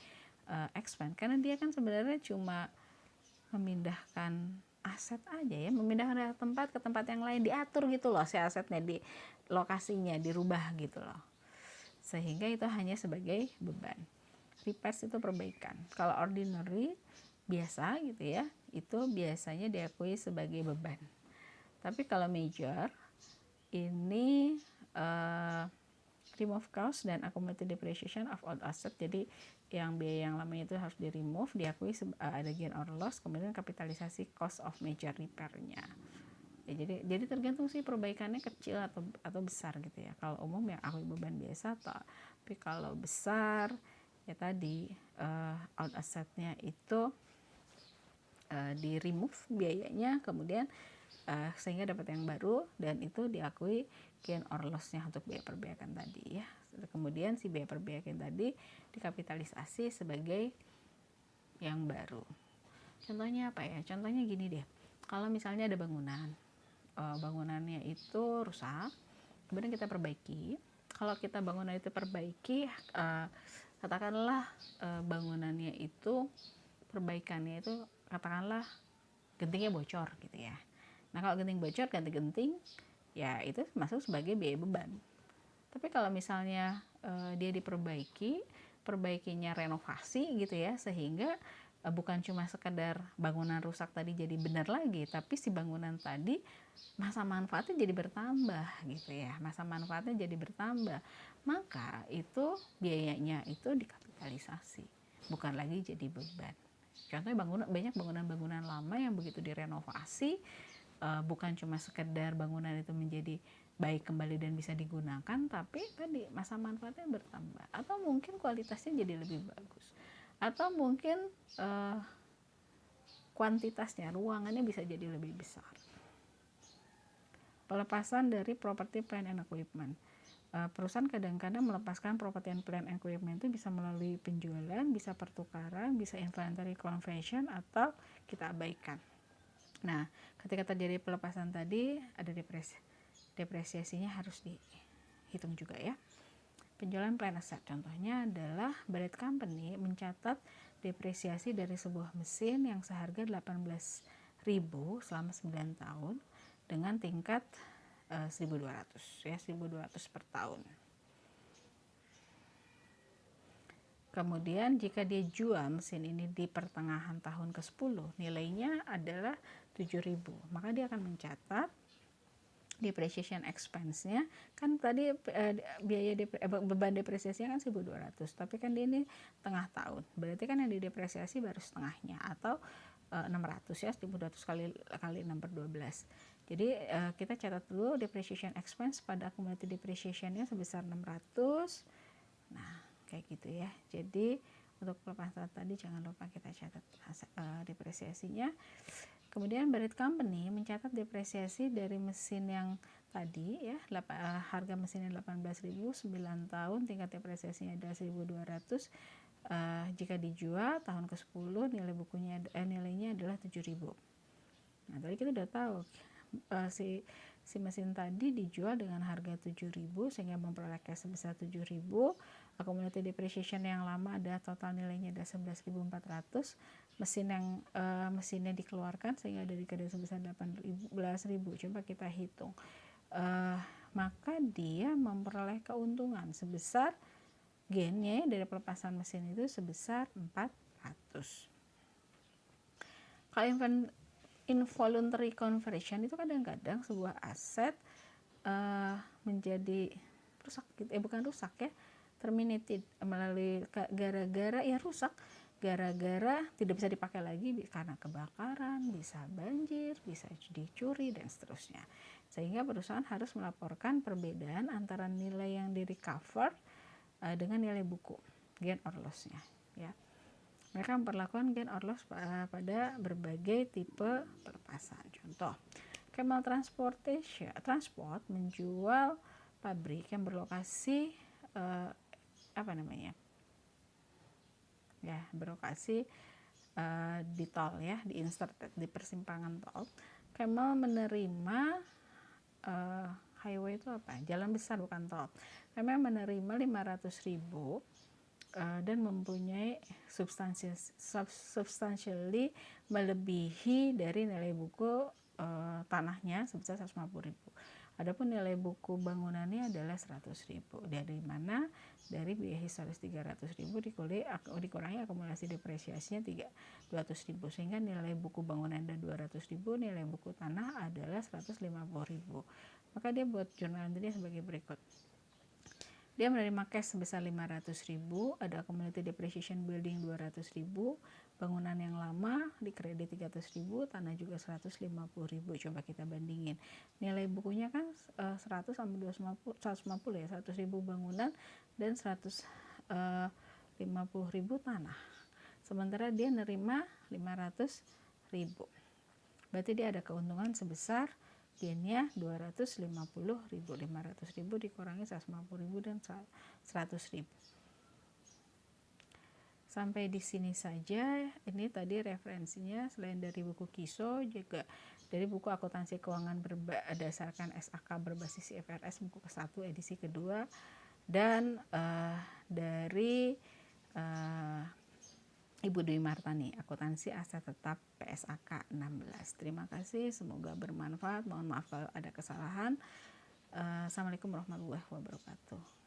expense, karena dia kan sebenarnya cuma memindahkan aset aja ya, memindahkan dari tempat ke tempat yang lain, diatur gitu loh si asetnya, di lokasinya dirubah gitu loh, sehingga itu hanya sebagai beban. Repairs itu perbaikan. Kalau ordinary biasa gitu ya, itu biasanya diakui sebagai beban. Tapi kalau major ini remove cost dan accumulated depreciation of old asset, jadi yang biaya yang lamanya itu harus di remove, diakui ada gain or loss, kemudian kapitalisasi cost of major repair-nya ya, jadi tergantung sih perbaikannya kecil atau besar gitu ya. Kalau umum yang akui beban biasa, tapi kalau besar ya tadi out assetnya itu di remove biayanya, kemudian sehingga dapat yang baru, dan itu diakui gain or loss-nya untuk biaya perbaikan tadi ya. Kemudian si biaya perbaikan tadi dikapitalisasi sebagai yang baru. Contohnya apa ya? Contohnya gini deh, kalau misalnya ada bangunan, bangunannya itu rusak, kemudian kita perbaiki. Kalau kita bangunan itu perbaiki, katakanlah bangunannya itu perbaikannya itu katakanlah gentingnya bocor gitu ya. Nah kalau genting bocor, ganti genting ya itu masuk sebagai biaya beban. Tapi kalau misalnya dia diperbaiki, perbaikinya renovasi gitu ya, sehingga bukan cuma sekedar bangunan rusak tadi jadi benar lagi, tapi si bangunan tadi masa manfaatnya jadi bertambah gitu ya, masa manfaatnya jadi bertambah, maka itu biayanya itu dikapitalisasi, bukan lagi jadi beban. Contohnya banyak bangunan-bangunan lama yang begitu direnovasi, bukan cuma sekedar bangunan itu menjadi baik kembali dan bisa digunakan, tapi tadi masa manfaatnya bertambah, atau mungkin kualitasnya jadi lebih bagus, atau mungkin kuantitasnya, ruangannya bisa jadi lebih besar. Pelepasan dari property, plant and equipment. Perusahaan kadang-kadang melepaskan property and plant and equipment itu bisa melalui penjualan, bisa pertukaran, bisa inventory conversion, atau kita abaikan. Nah, ketika terjadi pelepasan tadi, ada depresiasinya harus dihitung juga ya. Penjualan plant asset, contohnya adalah Barrett Company mencatat depresiasi dari sebuah mesin yang seharga 18.000 selama 9 tahun dengan tingkat 1.200 ya, 1.200 per tahun. Kemudian jika dia jual mesin ini di pertengahan tahun ke-10, nilainya adalah 7.000, maka dia akan mencatat depreciation expense-nya kan tadi beban depresiasinya kan 1.200, tapi kan dia ini tengah tahun, berarti kan yang didepresiasi baru setengahnya atau 600 ya, 1.200 kali 6/12. Jadi kita catat dulu depreciation expense pada accumulated depreciation-nya sebesar 600. Nah kayak gitu ya. Jadi untuk pelepasan tadi jangan lupa kita catat depresiasinya. Kemudian Barrett Company mencatat depresiasi dari mesin yang tadi ya, harga mesinnya 18.000, 9 tahun tingkat depresiasinya ada 1.200. Jika dijual tahun ke-10 nilainya adalah 7.000. Nah, tadi kita udah tahu si mesin tadi dijual dengan harga 7.000 sehingga memperoleh cash sebesar 7.000. Accumulated depreciation yang lama ada total nilainya ada 11.400. Mesinnya dikeluarkan sehingga dari kedai sebesar 18.000. Coba kita hitung. Maka dia memperoleh keuntungan sebesar gainnya dari pelepasan mesin itu sebesar 400. Kalau involuntary conversion itu kadang-kadang sebuah aset menjadi rusak gitu, bukan rusak ya, terminated melalui gara-gara ya rusak gara-gara tidak bisa dipakai lagi karena kebakaran, bisa banjir, bisa dicuri dan seterusnya. Sehingga perusahaan harus melaporkan perbedaan antara nilai yang di recover dengan nilai buku gain or loss-nya ya. Mereka memperlakukan gain or loss pada berbagai tipe pelepasan. Contoh, Camel Transport menjual pabrik yang berlokasi berlokasi di tol ya, di persimpangan tol. Camel menerima highway itu apa? Jalan besar bukan tol. Camel menerima 500.000 dan mempunyai substantially melebihi dari nilai buku tanahnya sebesar 150.000. Adapun nilai buku bangunannya adalah 100.000. Dari mana? Dari biaya historis 300.000 dikurangi akumulasi depresiasinya 200.000 sehingga nilai buku bangunan ada 200.000, nilai buku tanah adalah 150.000. Maka dia buat jurnal entry sebagai berikut. Dia menerima cash sebesar 500.000, ada accumulated depreciation building 200.000, bangunan yang lama di kredit 300.000, tanah juga 150.000. Coba kita bandingin. Nilai bukunya kan 100 sama 150 ya, 100.000 bangunan dan 150.000 tanah. Sementara dia nerima 500.000. Berarti dia ada keuntungan sebesar gainnya 250.000, 500.000 dikurangi 150.000 dan 100.000. Sampai di sini saja. Ini tadi referensinya selain dari buku KISO juga dari buku akuntansi keuangan berdasarkan SAK berbasis IFRS buku ke-1 edisi kedua dan dari Ibu Dwi Martani, akuntansi aset tetap PSAK 16. Terima kasih, semoga bermanfaat. Mohon maaf kalau ada kesalahan. Assalamualaikum warahmatullahi wabarakatuh.